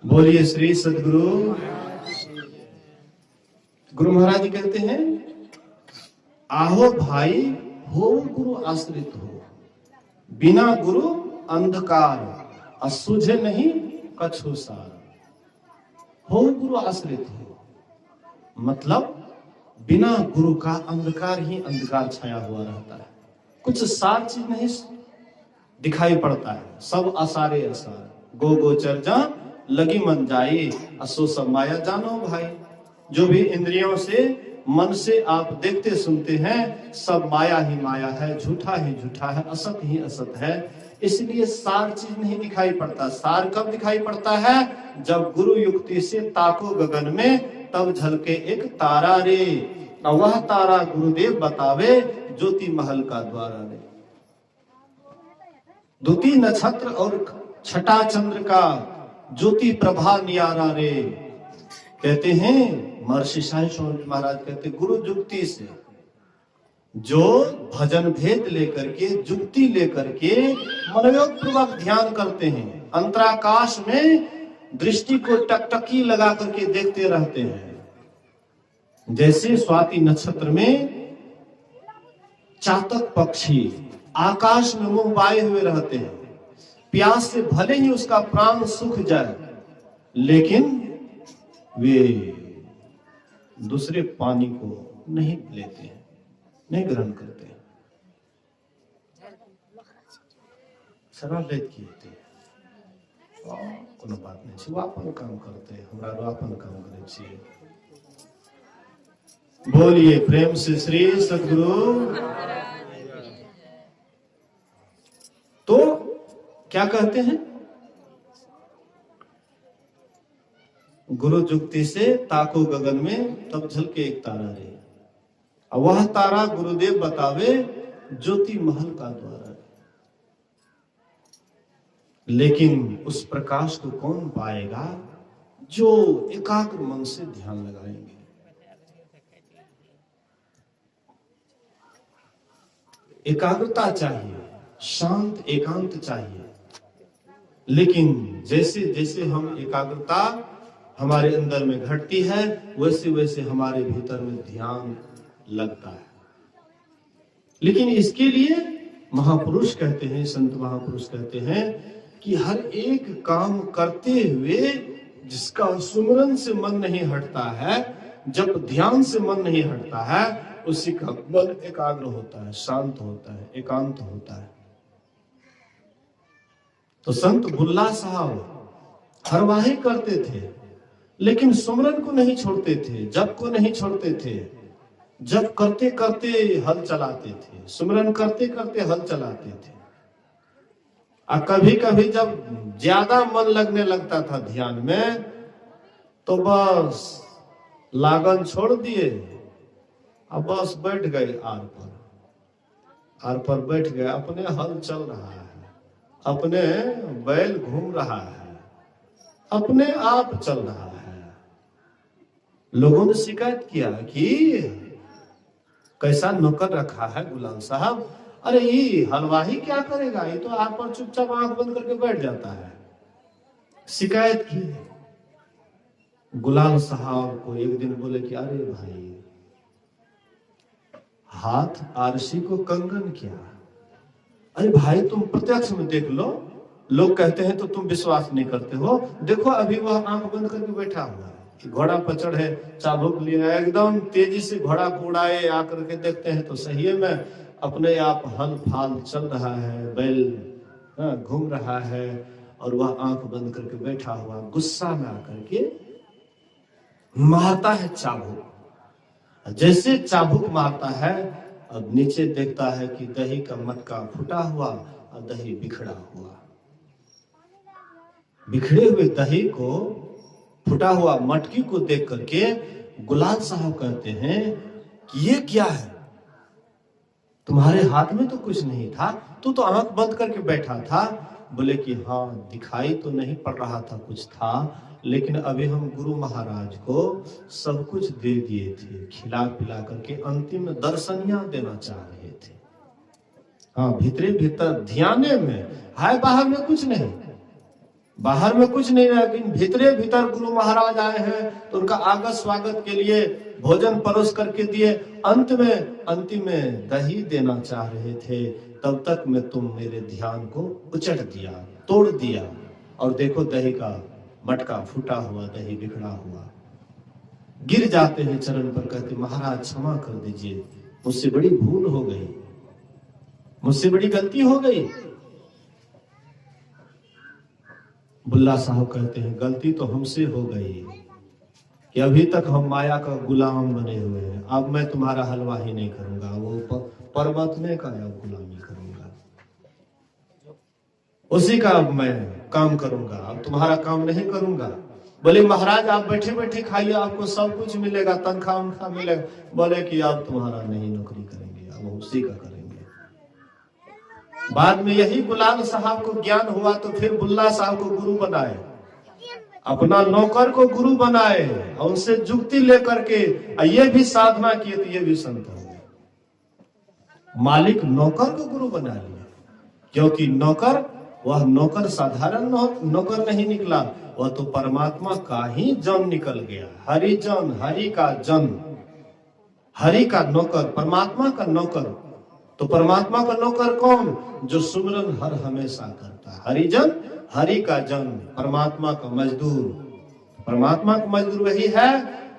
बोलिए श्री सदगुरु। गुरु महाराज कहते हैं, आहो भाई हो गुरु आश्रित हो। बिना गुरु अंधकार, असुझे नहीं कछु सार। हो गुरु आश्रित हो, मतलब बिना गुरु का अंधकार ही अंधकार छाया हुआ रहता है, कुछ सार चीज नहीं दिखाई पड़ता है, सब असारे असार। गो गोचर जा लगी मन जाई, असो सब माया जानो भाई। जो भी इंद्रियों से मन से आप देखते सुनते हैं, सब माया ही माया है, झूठा ही झूठा है, असत ही असत है। इसलिए सार चीज नहीं दिखाई पड़ता। सार कब दिखाई पड़ता है? जब गुरु युक्ति से ताको गगन में, तब झलके एक तारा रे, वह तारा गुरुदेव बतावे, ज्योति महल का द्वारा रे। द्वितीय नक्षत्र और छठा चंद्र का ज्योति प्रभा नियारा रे। कहते हैं महर्षि साईं स्वामी महाराज कहते, गुरु जुक्ति से जो भजन भेद लेकर के, जुक्ति लेकर के मनोयोग पूर्वक ध्यान करते हैं, अंतराकाश में दृष्टि को टकटकी लगा करके देखते रहते हैं। जैसे स्वाति नक्षत्र में चातक पक्षी आकाश में मुंह बाए हुए रहते हैं, प्यास से भले ही उसका प्राण सूख जाए, लेकिन वे दूसरे पानी को नहीं लेते हैं, नहीं ग्रहण करते हैं। शराब किए कोनो बात नहीं छै, वो अपन काम करते हैं, हमरा अपन काम करे छिए। बोलिए प्रेम से श्री सद्गुरु। तो क्या कहते हैं? गुरु जुक्ति से ताको गगन में, तब झलके एक तारा रे, वह तारा गुरुदेव बतावे, ज्योति महल का द्वारा। लेकिन उस प्रकाश को कौन पाएगा? जो एकाग्र मन से ध्यान लगाएंगे। एकाग्रता चाहिए, शांत एकांत चाहिए। लेकिन जैसे जैसे हम एकाग्रता हमारे अंदर में घटती है, वैसे वैसे हमारे भीतर में ध्यान लगता है। लेकिन इसके लिए महापुरुष कहते हैं, संत महापुरुष कहते हैं कि हर एक काम करते हुए जिसका सुमरन से मन नहीं हटता है, जब ध्यान से मन नहीं हटता है, उसी का मन एकाग्र होता है, शांत होता है, एकांत होता है। तो संत बुल्ला साहब हरवाही करते थे, लेकिन सुमरन को नहीं छोड़ते थे, जप को नहीं छोड़ते थे। जप करते करते हल चलाते थे, सुमरन करते करते हल चलाते थे। और कभी कभी जब ज्यादा मन लगने लगता था ध्यान में, तो बस लागन छोड़ दिए और बस बैठ गए आर पर बैठ गए। अपने हल चल रहा है, अपने बैल घूम रहा है, अपने आप चल रहा है। लोगों ने शिकायत किया कि कैसा नौकर रखा है गुलाम साहब, अरे ये हलवाही क्या करेगा, ये तो आप पर चुपचाप आंख बंद करके बैठ जाता है। शिकायत की। गुलाम साहब को एक दिन बोले कि अरे भाई, हाथ आरसी को कंगन किया। अरे भाई तुम प्रत्यक्ष में देख लो, लोग कहते हैं तो तुम विश्वास नहीं करते हो। देखो अभी वह आंख बंद करके बैठा हुआ है, घोड़ा पर चढ़े, चाबुक लिया, एकदम तेजी से घोड़ा को उड़ाए, आकर के देखते हैं तो सही में अपने आप हल फाल चल रहा है, बैल घूम रहा है, और वह आंख बंद करके बैठा हुआ गुस्सा में आकर के मारता है चाबुक। जैसे चाबुक मारता है, अब नीचे देखता है कि दही का मटका फूटा हुआ और दही बिखरा हुआ। बिखरे हुए दही को, फूटा हुआ मटकी को देख करके गुलाम साहब कहते हैं कि ये क्या है, तुम्हारे हाथ में तो कुछ नहीं था, तू तो आंख बंद करके बैठा था। बोले कि हाँ, दिखाई तो नहीं पड़ रहा था कुछ था, लेकिन अभी हम गुरु महाराज को सब कुछ दे दिए थे, खिला पिला करके अंतिम दर्शनिया देना चाह रहे थे। हाँ, भीतरे भीतर ध्यान में है, बाहर में कुछ नहीं। बाहर में कुछ नहीं रहा, लेकिन भीतरे भीतर गुरु महाराज आए हैं तो उनका आगत स्वागत के लिए भोजन परोस करके दिए। अंतिम में दही देना चाह रहे थे, तब तक में तुम मेरे ध्यान को उचट दिया, तोड़ दिया। और देखो दही का मटका फूटा हुआ, दही बिखरा हुआ। गिर जाते हैं चरण पर, कहते महाराज क्षमा कर दीजिए, मुझसे बड़ी भूल हो गई, मुझसे बड़ी गलती हो गई। बुल्ला साहब कहते हैं गलती तो हमसे हो गई कि अभी तक हम माया का गुलाम बने हुए हैं, अब मैं तुम्हारा हलवा ही नहीं करूंगा, वो परमात्मा का अब गुलामी करूंगा, उसी का अब मैं काम करूंगा, अब तुम्हारा काम नहीं करूंगा। बोले महाराज आप बैठे बैठे खाइए, आपको सब कुछ मिलेगा, तनख्वाह उनखा मिलेगा। बोले कि आप तुम्हारा नहीं नौकरी करेंगे, अब उसी का करेंगे। बाद में यही गुलाम साहब को ज्ञान हुआ तो फिर बुल्ला साहब को गुरु बनाए, अपना नौकर को गुरु बनाए और उनसे जुक्ति लेकर के ये भी साधना किए तो ये भी संत हो गए। मालिक नौकर को गुरु बना लिया, क्योंकि नौकर, वह नौकर साधारण नौकर नहीं निकला, वह तो परमात्मा का ही जन निकल गया। हरिजन, हरि का जन, हरि का नौकर, परमात्मा का नौकर। तो परमात्मा का नौकर कौन? जो सुमिरन हर हमेशा करता है। हरिजन, हरि का जन, परमात्मा का मजदूर। परमात्मा का मजदूर वही है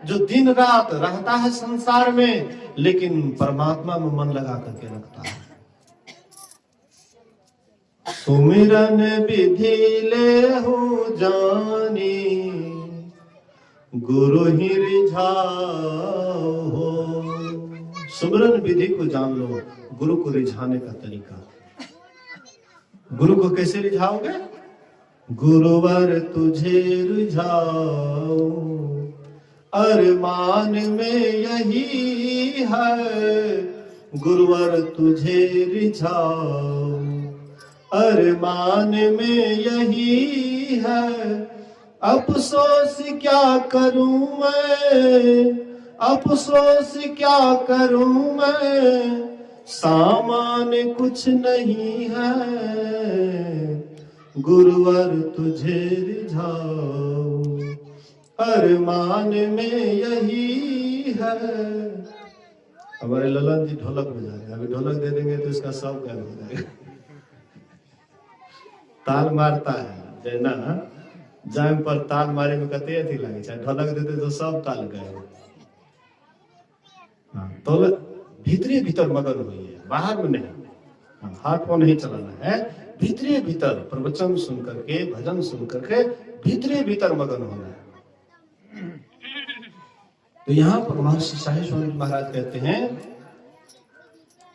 जो दिन रात रहता है संसार में, लेकिन परमात्मा में मन लगा करके रखता है। सुमिरन विधि लेहु जानी, गुरु ही रिझाओ हो। सुमिरन विधि को जान लो, गुरु को रिझाने का तरीका। गुरु को कैसे रिझाओगे? गुरुवर तुझे रिझाओ, अरमान में यही है, गुरुवर तुझे रिझाओ, अरमान में यही है। अफसोस क्या करूं मैं, अफसोस क्या करूं मैं, सामान कुछ नहीं है, गुरुवर तुझे रिझाओ, अरमान में यही है। हमारे ललन जी ढोलक बजा रहे हैं, अभी ढोलक दे देंगे तो इसका सब गायब हो जाएगा। ताल मारता है जैना, जाम पर ताल मारे में कते अथी लगे, चाहे ढोलक देते तो सब ताल गए। तो भीतरे भीतर मगन हुई है, बाहर में नहीं। हाथ को नहीं चलाना है, भीतरे भीतर प्रवचन सुन करके, भजन सुन करके भीतरे भीतर मगन होना है। तो यहाँ पर महर्षि शाही स्वामी महाराज कहते हैं,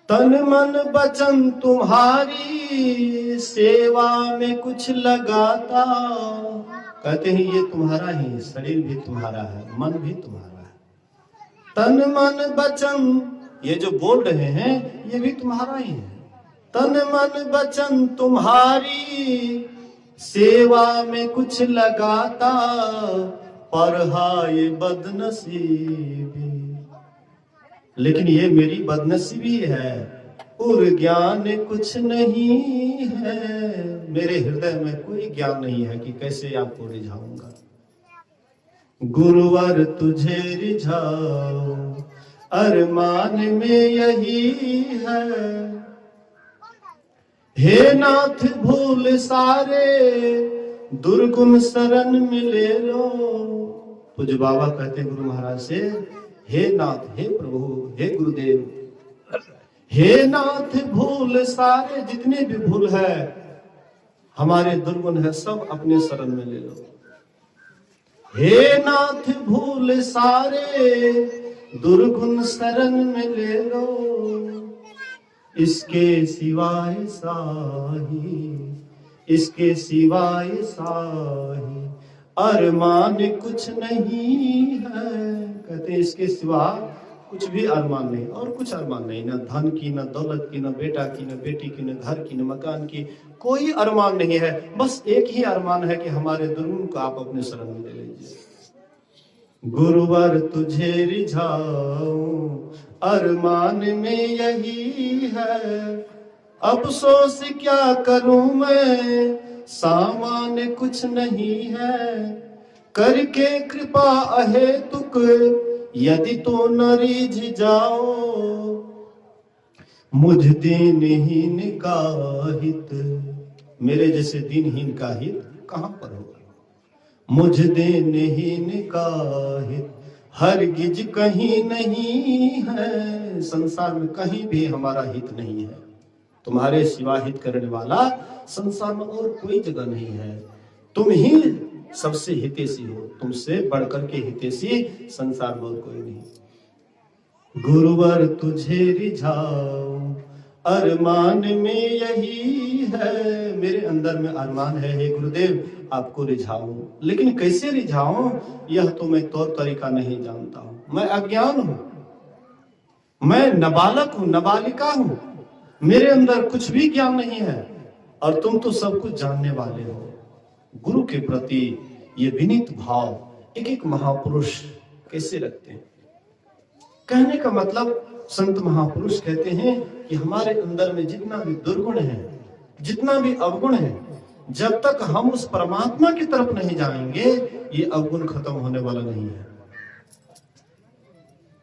तन मन वचन तुम्हारी सेवा में कुछ लगाता। कहते हैं ये तुम्हारा ही, शरीर भी तुम्हारा है, मन भी तुम्हारा है। तन मन वचन, ये जो बोल रहे हैं ये भी तुम्हारा ही है। तन मन वचन तुम्हारी सेवा में कुछ लगाता, पर हाय बदनसीबी। लेकिन ये मेरी बदनसीबी है, और ज्ञान कुछ नहीं है। मेरे हृदय में कोई ज्ञान नहीं है कि कैसे आपको रिझाऊंगा। गुरुवर तुझे रिझाओ, अरमान में यही है। हे नाथ भूल सारे, दुर्गुण शरण में ले लो। पूज्य बाबा कहते हैं गुरु महाराज से, हे नाथ, हे प्रभु, हे गुरुदेव, हे नाथ भूल सारे, जितने भी भूल है, हमारे दुर्गुण है, सब अपने शरण में ले लो। हे नाथ भूल सारे, दुर्गुण शरण में ले लो। इसके सिवाय साही, इसके सिवाय साही, अरमान कुछ नहीं है। कहते इसके सिवा कुछ भी अरमान नहीं, और कुछ अरमान नहीं, ना धन की, ना दौलत की, ना बेटा की, ना बेटी की, ना घर की, ना मकान की, कोई अरमान नहीं है। बस एक ही अरमान है कि हमारे दुर्गुण को आप अपने शरण में ले लीजिए। गुरुवर तुझे रिझाओ, अरमान में यही है। अफसोस क्या करूं मैं, सामान्य कुछ नहीं है। करके कृपा अहेतुक यदि तो न रीझ जाओ, मुझ दीनहीन का हित मेरे जैसे दीनहीन का हित कहां पर होगा। मुझ दीनहीन का हित हरगिज कहीं नहीं है। संसार में कहीं भी हमारा हित नहीं है। तुम्हारे सिवा हित करने वाला संसार में और कोई जगह नहीं है। तुम ही सबसे हितैषी हो, तुमसे बढ़कर के हितैषी संसार में और कोई नहीं। गुरुवर तुझे रिझाओ अरमान में यही है। मेरे अंदर में अरमान है, हे गुरुदेव आपको रिझाऊं, लेकिन कैसे रिझाऊं यह तो मैं तौर तरीका नहीं जानता हूं। मैं अज्ञान हूं, मैं नाबालक हूं, नाबालिका हूं, मेरे अंदर कुछ भी ज्ञान नहीं है और तुम तो सब कुछ जानने वाले हो। गुरु के प्रति ये विनीत भाव एक एक महापुरुष कैसे रखते हैं। कहने का मतलब संत महापुरुष कहते हैं कि हमारे अंदर में जितना भी दुर्गुण है, जितना भी अवगुण है, जब तक हम उस परमात्मा की तरफ नहीं जाएंगे ये अवगुण खत्म होने वाला नहीं है।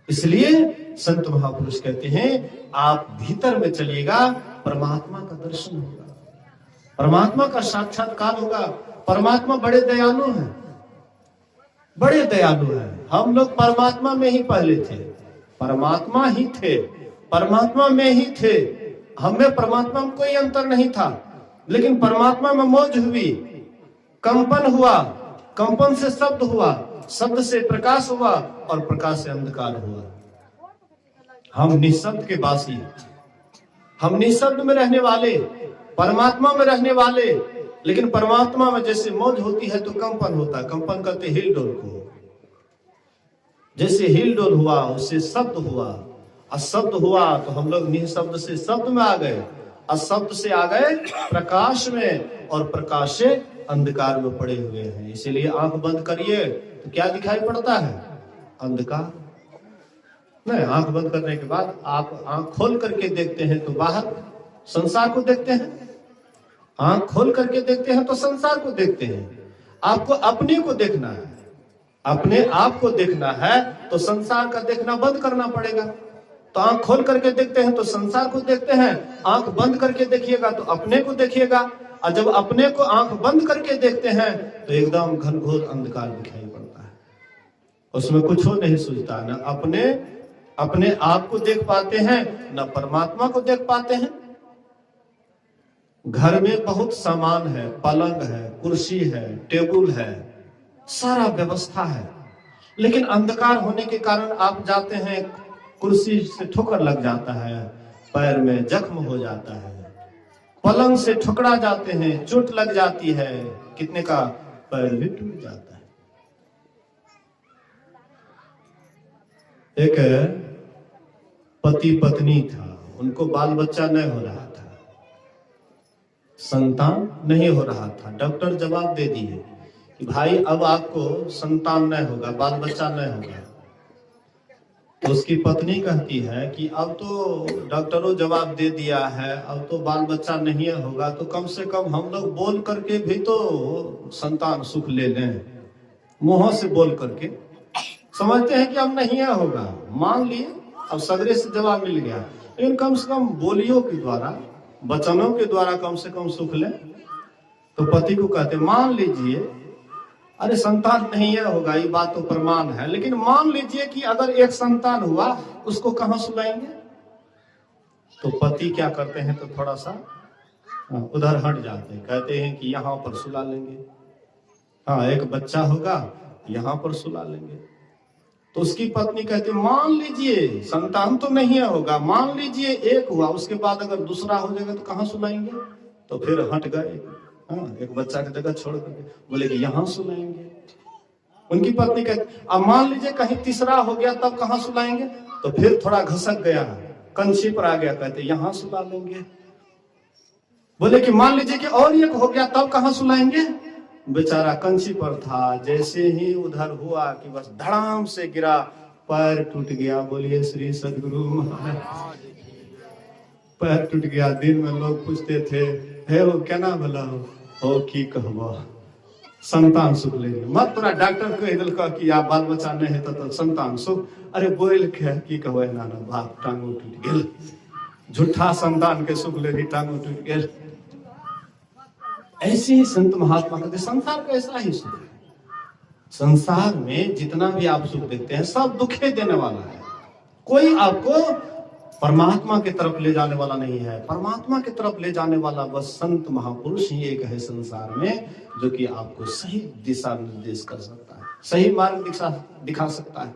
इसलिए संत महापुरुष कहते हैं आप भीतर में चलिएगा, परमात्मा का दर्शन होगा, परमात्मा का साक्षात्कार होगा। परमात्मा बड़े दयालु हैं, बड़े दयालु हैं। हम लोग परमात्मा में ही पहले थे, परमात्मा ही थे, परमात्मा में ही थे। हमें परमात्मा में कोई अंतर नहीं था, लेकिन परमात्मा में मौज हुई, कंपन हुआ, कंपन से शब्द हुआ, शब्द से प्रकाश हुआ और प्रकाश से अंधकार हुआ। हम निःशब्द के वासी, हम निःशब्द में रहने वाले, परमात्मा में रहने वाले। लेकिन परमात्मा में जैसे मौज होती है तो कंपन होता है, कंपन करते हिल डोल को। जैसे हिल डोल हुआ उससे शब्द हुआ, अशब्द हुआ तो हम लोग निःशब्द से शब्द में आ गए, अशब्द से आ गए प्रकाश में और प्रकाश से अंधकार में पड़े हुए हैं। इसीलिए आंख बंद करिए तो क्या दिखाई पड़ता है? अंधकार। नहीं, आंख बंद करने के बाद आप आंख खोल करके देखते हैं तो बाहर संसार को देखते हैं, आंख खोल करके देखते हैं तो संसार को देखते हैं। आपको अपने को देखना है, अपने आप को देखना है तो संसार का देखना बंद करना पड़ेगा। तो आंख खोल करके देखते हैं तो संसार को देखते हैं, आंख बंद करके देखिएगा तो अपने को देखिएगा। और जब अपने को आंख बंद करके देखते हैं तो एकदम घनघोर अंधकार दिखाई पड़ता है, उसमें कुछ हो नहीं सूझता। न अपने आप को देख पाते हैं, न परमात्मा को देख पाते हैं। घर में बहुत सामान है, पलंग है, कुर्सी है, टेबल है, सारा व्यवस्था है, लेकिन अंधकार होने के कारण आप जाते हैं, कुर्सी से ठोकर लग जाता है, पैर में जख्म हो जाता है, पलंग से ठुकरा जाते हैं, चोट लग जाती है, कितने का पैर भी टूट जाता है। एक पति पत्नी था, उनको बाल बच्चा नहीं हो रहा था, संतान नहीं हो रहा था। डॉक्टर जवाब दे दिए कि भाई अब आपको संतान नहीं होगा, बाल बच्चा नहीं होगा। तो उसकी पत्नी कहती है कि अब तो डॉक्टरों जवाब दे दिया है, अब तो बाल बच्चा नहीं होगा, तो कम से कम हम लोग बोल करके भी तो संतान सुख ले लें। मुंह से बोल करके समझते हैं कि अब नहीं होगा, मान लिए, अब सगरे से जवाब मिल गया, लेकिन कम से कम बोलियों के द्वारा, वचनों के द्वारा कम से कम सुख ले। तो पति को कहते मान लीजिए, अरे संतान नहीं होगा ये बात तो प्रमाण है, लेकिन मान लीजिए कि अगर एक संतान हुआ उसको कहां सुलाएंगे? तो पति क्या करते हैं तो थोड़ा सा उधर हट जाते हैं, कहते हैं कि यहाँ पर सुला लेंगे, हाँ एक बच्चा होगा यहाँ पर सुला लेंगे। तो उसकी पत्नी कहती मान लीजिए संतान तो नहीं होगा, मान लीजिए एक हुआ, उसके बाद अगर दूसरा हो जाएगा तो कहाँ सुलाएंगे? तो फिर हट गए, हाँ एक बच्चा की जगह छोड़ करके बोले कि यहाँ सुलाएंगे। उनकी पत्नी कहती अब मान लीजिए कहीं तीसरा हो गया तब कहाँ सुलाएंगे? तो फिर थोड़ा घसक गया, कंची पर आ गया, कहते यहाँ सुला लेंगे। बोले कि मान लीजिए कि और एक हो गया तब कहाँ सुलाएंगे? बेचारा कंची पर था, जैसे ही उधर हुआ कि बस धड़ाम से गिरा, पैर टूट गया। बोलिए श्री सदगुरु महाराज। पैर टूट गया। दिन में लोग पूछते थे हे वो क्या ना भला हो, हो की कहबा संतान सुख ले मत तोरा डॉक्टर कह दिल कि आप बाल बच्चा नहीं है तो संतान सुख। अरे बोल के की कहबे नाना बाप टांगो टूट गेल, झूठा संतान के सुख ले टांगो टूट गेल। ऐसे ही संत महात्मा कहते संसार का ऐसा ही सुख है। संसार में जितना भी आप सुख देखते हैं सब दुखे देने वाला है। कोई आपको परमात्मा की तरफ ले जाने वाला नहीं है। परमात्मा की तरफ ले जाने वाला बस संत महापुरुष ही एक है संसार में, जो कि आपको सही दिशा निर्देश कर सकता है, सही मार्ग दिखा सकता है,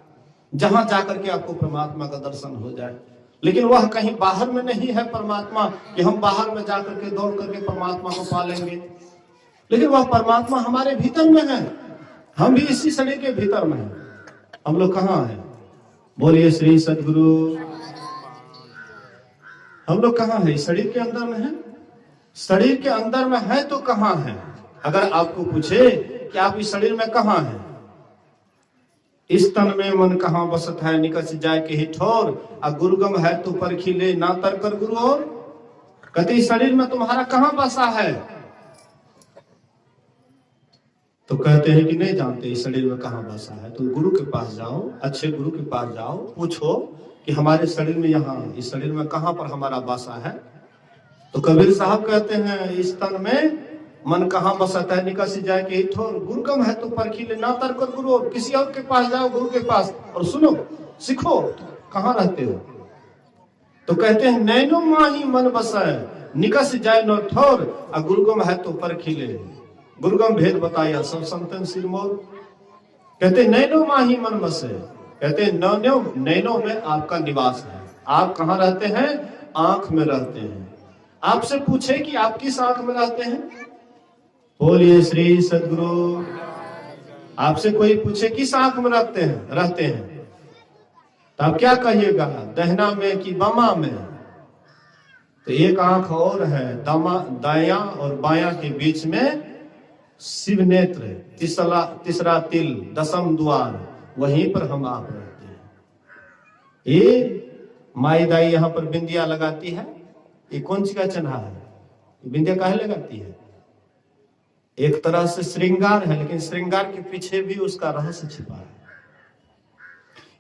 जहां जाकर के आपको परमात्मा का दर्शन हो जाए। लेकिन वह कहीं बाहर में नहीं है परमात्मा कि हम बाहर में जाकर के दौड़ करके परमात्मा को पा लेंगे। लेकिन वह परमात्मा हमारे भीतर में है, हम भी इसी शरीर के भीतर में हैं। हम लोग कहाँ हैं? बोलिए श्री सद्गुरु। हम लोग कहाँ हैं? शरीर के अंदर में है। शरीर के अंदर में है तो कहाँ है? अगर आपको पूछे कि आप इस शरीर में कहाँ हैं, इस तन में मन कहाँ बसत है, निकस जाए के ही ठोर, आ गुरुगम है तो परखी ले ना तर कर गुरु और। कहते इस शरीर में तुम्हारा कहाँ बसा है? तो कहते हैं कि नहीं जानते इस शरीर में कहाँ बसा है। तो गुरु के पास जाओ, अच्छे गुरु के पास जाओ, पूछो कि हमारे शरीर में यहाँ इस शरीर में कहाँ पर हमारा बसा है। तो कबीर साहब कहते हैं इस तन में मन कहाँ बसता है, निकस जाए के ठोर, गुरुगम है तो परखी ले ना तर कर गुरु और। किसी और के पास जाओ, गुरु के पास, और सुनो, सीखो कहाँ रहते हो। तो कहते हैं नैनो माही मन बसाए, निकस जाए न ठोर, और गुरुगम है तो परखी ले। गुरुगम भेद बताया सब संतन सिरमौर। कहते नैनो माही मन बसे, कहते नैनो में आपका निवास है। आप कहाँ रहते हैं? आंख में रहते हैं। आपसे पूछे कि आप किस आंख में रहते हैं? बोलिए श्री सद्गुरु। आपसे कोई पूछे किस आंख में रहते हैं तो आप क्या कहिएगा? दहना में कि बामा में? तो एक आंख और है, दाया और बाया के बीच में शिव नेत्र, तीसरा तिल, दसम द्वार, वहीं पर हम आप रहते हैं। ये माई दाई यहाँ पर बिंदिया लगाती है, ये कौन सी का चिन्ह है? बिंदिया काहे लगाती है? एक तरह से श्रृंगार है, लेकिन श्रृंगार के पीछे भी उसका रहस्य छिपा है।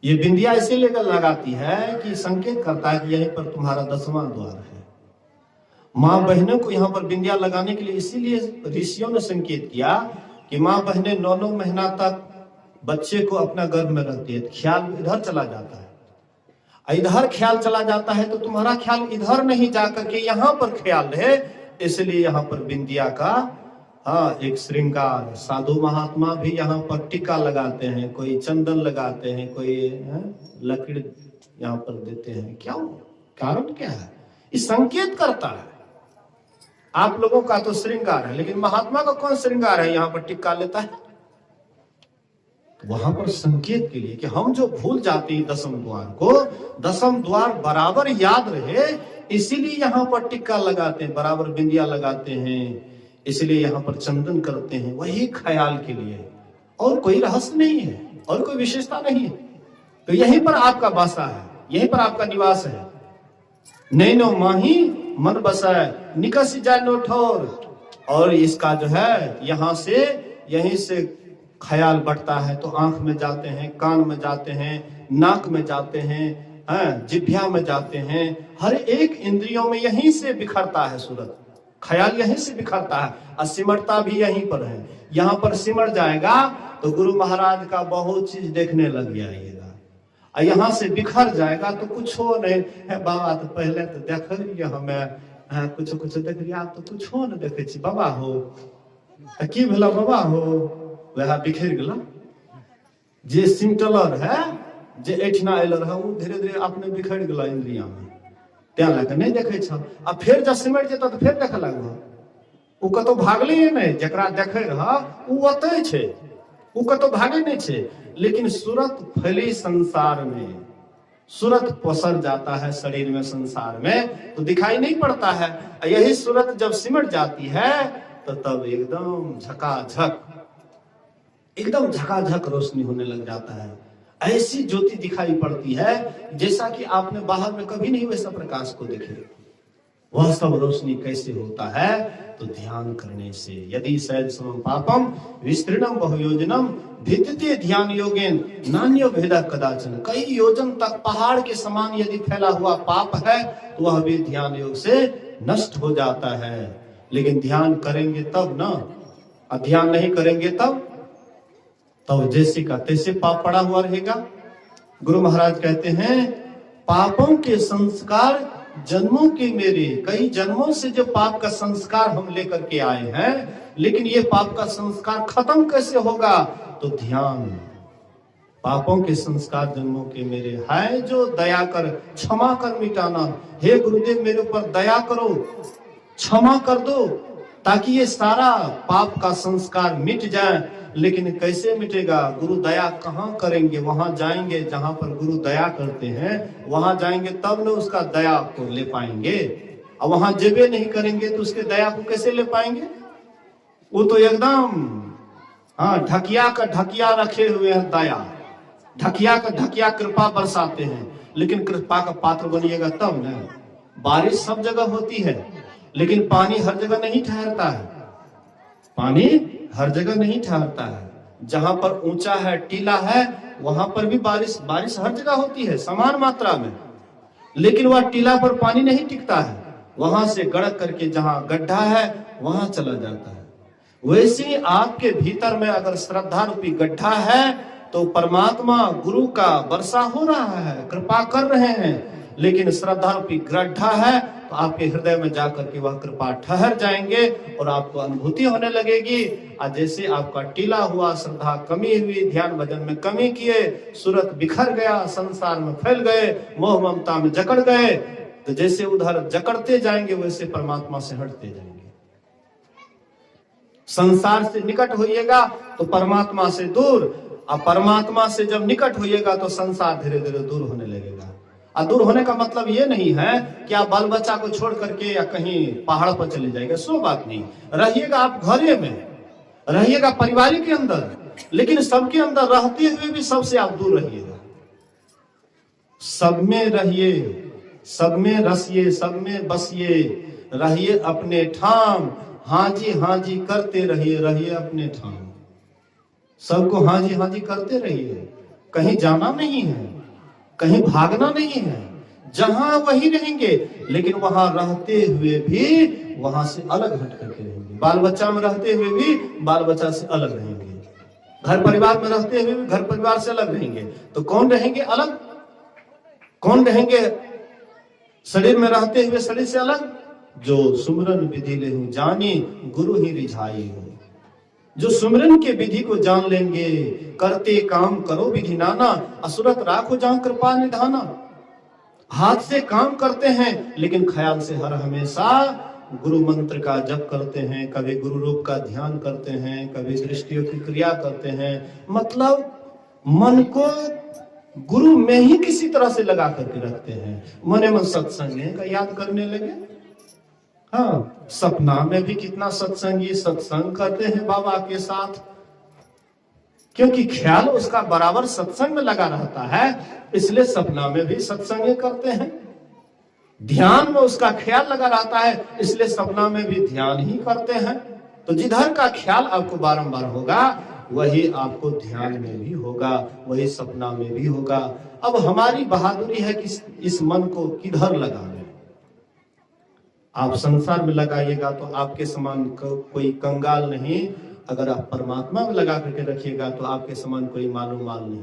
ये बिंदिया इसीलिए लगाती है कि संकेत करता है कि यहीं पर तुम्हारा 10वां द्वार है। माँ बहनों को यहाँ पर बिंदिया लगाने के लिए इसीलिए ऋषियों ने संकेत किया कि माँ बहनें 9 महीना तक बच्चे को अपना गर्भ में रखती है, ख्याल इधर चला जाता है। इधर ख्याल चला जाता है तो तुम्हारा ख्याल इधर नहीं जाकर के यहाँ पर ख्याल रहे, इसलिए यहाँ पर बिंदिया का एक श्रृंगार। साधु महात्मा भी यहाँ पर टीका लगाते हैं, कोई चंदन लगाते हैं, कोई लकड़ी यहाँ पर देते हैं। क्यों? कारण क्या है? इस संकेत करता है। आप लोगों का तो श्रृंगार है, लेकिन महात्मा का कौन श्रृंगार है? यहाँ पर टिक्का लेता है। वहां पर संकेत के लिए कि हम जो भूल जाते हैं 10वें द्वार को, 10वां द्वार बराबर याद रहे, इसीलिए यहाँ पर टिक्का लगाते हैं, बराबर बिंदिया लगाते हैं, इसलिए यहाँ पर चंदन करते हैं, वही ख्याल के लिए। और कोई रहस्य नहीं है, और कोई विशेषता नहीं है। तो यहीं पर आपका बसा है, यहीं पर आपका निवास है। नैनो माही मन बसाए, निकस जाए नो ठोर। और इसका जो है यहाँ से यहीं से ख्याल बढ़ता है तो आंख में जाते हैं, कान में जाते हैं, नाक में जाते हैं, जिह्वा में जाते हैं। हर एक इंद्रियों में यहीं से बिखरता है सूरत, ख्याल यहीं से बिखरता है, और सिमटता भी यहीं पर है। यहाँ पर सिमट जाएगा तो गुरु महाराज का बहुत चीज देखने लग जाएगा। यहाँ से बिखर जाएगा तो कुछ हो नहीं है। बाबा तो पहले तो देख लिया हमें, कुछ देख लिया, तो कुछ हो न देखे छी। बाबा हो की भेला? बाबा हो वह बिखर गला। जे सिमटलर है, जे एठना एलर है, वो धीरे धीरे अपने बिखर गला इंद्रिया में, त्या लगे नहीं देखे छ। आ फिर जब सिमट जेता तो फिर देखे लगो। उ कतो भागले नहीं, जकरा देखे रहा उ ओतै छे, उ कतो भागे नहीं छे। लेकिन सूरत फैली संसार में, सूरत पसर जाता है शरीर में, संसार में, तो दिखाई नहीं पड़ता है। यही सूरत जब सिमट जाती है तो तब एकदम झकाझक रोशनी होने लग जाता है। ऐसी ज्योति दिखाई पड़ती है जैसा कि आपने बाहर में कभी नहीं वैसा प्रकाश को देखे। वह सब रोशनी कैसे होता है? तो ध्यान करने से। यदि सैद समम पापम विस्तृणम बहुयोजनम भिद्यते ध्यान योगेन नान्यो भेदा कदाचन। कई योजन तक पहाड़ के समान यदि फैला हुआ पाप है तो वह भी ध्यान योग से नष्ट हो जाता है। लेकिन ध्यान करेंगे तब ना, ध्यान नहीं करेंगे तब जैसे का तैसे पाप पड़ा हुआ रहेगा। गुरु महाराज कहते हैं पापों के संस्कार जन्मों के मेरे, कई जन्मों से जो पाप का संस्कार हम लेकर के आए हैं, लेकिन ये पाप का संस्कार खत्म कैसे होगा? तो ध्यान। पापों के संस्कार जन्मों के मेरे है जो दया कर क्षमा कर मिटाना। हे गुरुदेव मेरे ऊपर दया करो, क्षमा कर दो, ताकि ये सारा पाप का संस्कार मिट जाए। लेकिन कैसे मिटेगा? गुरु दया कहाँ करेंगे? वहां जाएंगे जहां पर गुरु दया करते हैं, वहां जाएंगे तब न उसका दया को ले पाएंगे। और वहां जेबे नहीं करेंगे तो उसके दया को कैसे ले पाएंगे? वो तो एकदम ढकिया का ढकिया रखे हुए हैं दया, ढकिया का ढकिया कृपा बरसाते हैं। लेकिन कृपा का पात्र बनिएगा तब न। बारिश सब जगह होती है लेकिन पानी हर जगह नहीं ठहरता है, पानी हर जगह नहीं ठहरता है। जहां पर ऊंचा है, टीला है, वहां पर भी बारिश हर जगह होती है समान मात्रा में, लेकिन वह टीला पर पानी नहीं टिकता है, वहां से गड़क करके जहां गड्ढा है वहां चला जाता है। वैसे ही आपके भीतर में अगर श्रद्धा रूपी गड्ढा है तो परमात्मा गुरु का वर्षा हो रहा है, कृपा कर रहे हैं। लेकिन श्रद्धा रूपी गड्ढा है तो आपके हृदय में जाकर के वह कृपा ठहर जाएंगे और आपको अनुभूति होने लगेगी। और जैसे आपका टीला हुआ, श्रद्धा कमी हुई, ध्यान भजन में कमी किए, सूरत बिखर गया, संसार में फैल गए, मोह ममता में जकड़ गए, तो जैसे उधर जकड़ते जाएंगे वैसे परमात्मा से हटते जाएंगे। संसार से निकट होइएगा तो परमात्मा से दूर, और परमात्मा से जब निकट होइएगा तो संसार धीरे धीरे दूर होने लगेगा। और दूर होने का मतलब ये नहीं है कि आप बाल बच्चा को छोड़ करके या कहीं पहाड़ पर चले जाएंगे, सो बात नहीं। रहिएगा आप घरे में, रहिएगा परिवार के अंदर, लेकिन सबके अंदर रहते हुए भी सबसे आप दूर रहिएगा। सब में रहिए, सब में रसिए, सब में बसिए, रहिए अपने ठाम, हाँ जी करते रहिए, रहिए अपने ठाम। सबको हाँ जी करते रहिए, कहीं जाना नहीं है, कहीं भागना नहीं है, जहां वही रहेंगे, लेकिन वहां रहते हुए भी वहां से अलग हट करके रहेंगे। बाल बच्चा में रहते हुए भी बाल बच्चा से अलग रहेंगे, घर परिवार में रहते हुए भी घर परिवार से अलग रहेंगे। तो कौन रहेंगे अलग? कौन रहेंगे शरीर में रहते हुए शरीर से अलग? जो सुमरन विधि ले हूं जानी गुरु ही रिझाई हो। जो सुमरन के विधि को जान लेंगे, करते काम करो विधि नाना, असुरत राखो जहां कृपा निधाना। हाथ से काम करते हैं लेकिन ख्याल से हर हमेशा गुरु मंत्र का जप करते हैं, कभी गुरु रूप का ध्यान करते हैं, कभी दृष्टियों की क्रिया करते हैं। मतलब मन को गुरु में ही किसी तरह से लगा करके रखते हैं। मने मन सत्संग का याद करने लगे। हाँ, सपना में भी कितना सत्संगी सत्संग करते हैं बाबा के साथ, क्योंकि ख्याल उसका बराबर सत्संग में लगा रहता है, इसलिए सपना में भी सत्संग करते हैं। ध्यान में उसका ख्याल लगा रहता है, इसलिए सपना में भी ध्यान ही करते हैं। तो जिधर का ख्याल आपको बारंबार होगा वही आपको ध्यान में भी होगा, वही सपना में भी होगा। अब हमारी बहादुरी है कि इस मन को किधर लगाएं। आप संसार में लगाइएगा तो आपके समान कोई कंगाल नहीं, अगर आप परमात्मा में लगा करके रखिएगा तो आपके समान कोई मालूम माल नहीं।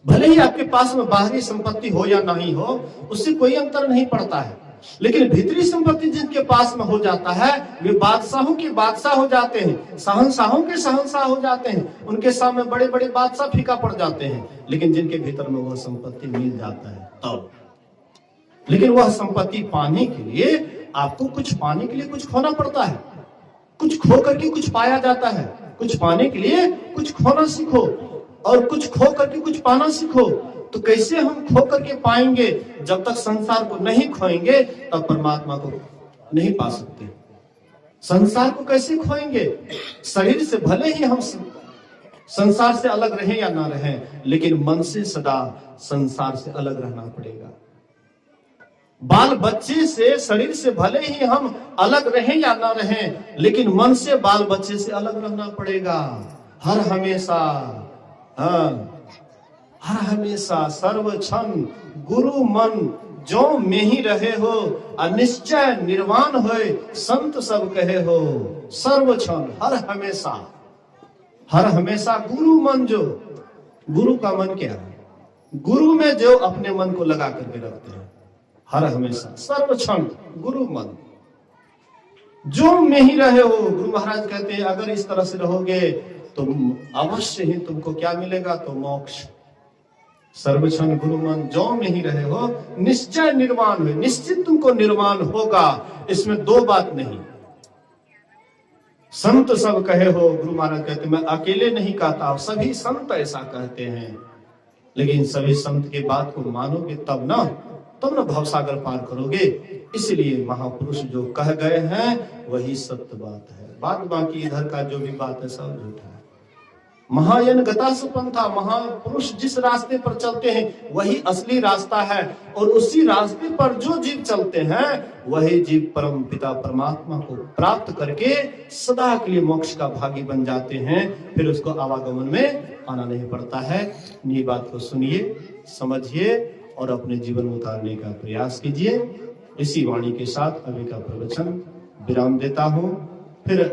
भले ही आपके पास में बाहरी संपत्ति हो या नहीं हो, उससे कोई अंतर नहीं पड़ता है, लेकिन भीतरी संपत्ति जिनके पास में हो जाता है वे बादशाहों के बादशाह हो जाते हैं, शहंशाहों के शहंशाह हो जाते हैं। उनके सामने बड़े बड़े बादशाह फीका पड़ जाते हैं, लेकिन जिनके भीतर में वह संपत्ति मिल जाता है तब। लेकिन वह संपत्ति पाने के लिए आपको कुछ पाने के लिए कुछ खोना पड़ता है, कुछ खो करके कुछ पाया जाता है। कुछ पाने के लिए कुछ खोना सीखो और कुछ खो करके कुछ पाना सीखो। तो कैसे हम खो करके पाएंगे? जब तक संसार को नहीं खोएंगे तब परमात्मा को नहीं पा सकते। संसार को कैसे खोएंगे? शरीर से भले ही हम संसार से अलग रहें या ना रहें, लेकिन मन से सदा संसार से अलग रहना पड़ेगा। बाल बच्चे से, शरीर से भले ही हम अलग रहें या ना रहें, लेकिन मन से बाल बच्चे से अलग रहना पड़ेगा हर हमेशा। हाँ, हर हमेशा सर्व क्षण गुरु मन जो में ही रहे हो, अनिश्चय निर्वाण होए संत सब कहे हो। सर्व क्षण हर हमेशा गुरु मन, जो गुरु का मन क्या है? गुरु में जो अपने मन को लगा करके रखते हैं, हर हमेशा सर्व क्षण गुरु मन जो में ही रहे हो। गुरु महाराज कहते हैं अगर इस तरह से रहोगे तो अवश्य ही तुमको क्या मिलेगा? तो मोक्ष। सर्वक्षण गुरु मन जो में ही रहे हो, निश्चय निर्वाण हुए, निश्चित तुमको निर्वाण होगा, इसमें दो बात नहीं। संत सब कहे हो, गुरु महाराज कहते मैं अकेले नहीं कहता, सभी संत ऐसा कहते हैं, लेकिन सभी संत के बात को मानोगे तब ना भवसागर पार करोगे। इसलिए महापुरुष जो कह गए हैं वही सत्य बात है, बाद बाकी इधर का जो भी बात है सब झूठा है। महायन गता सुपंथा, महापुरुष जिस रास्ते पर चलते हैं वही असली रास्ता है, और उसी रास्ते पर जो जीव चलते हैं वही जीव परम पिता परमात्मा को प्राप्त करके सदा के लिए मोक्ष का भागी बन जाते हैं। फिर उसको आवागमन में आना नहीं पड़ता है। ये बात को सुनिए, समझिए और अपने जीवन में उतारने का प्रयास कीजिए। इसी वाणी के साथ अभी का प्रवचन विराम देता हूँ। फिर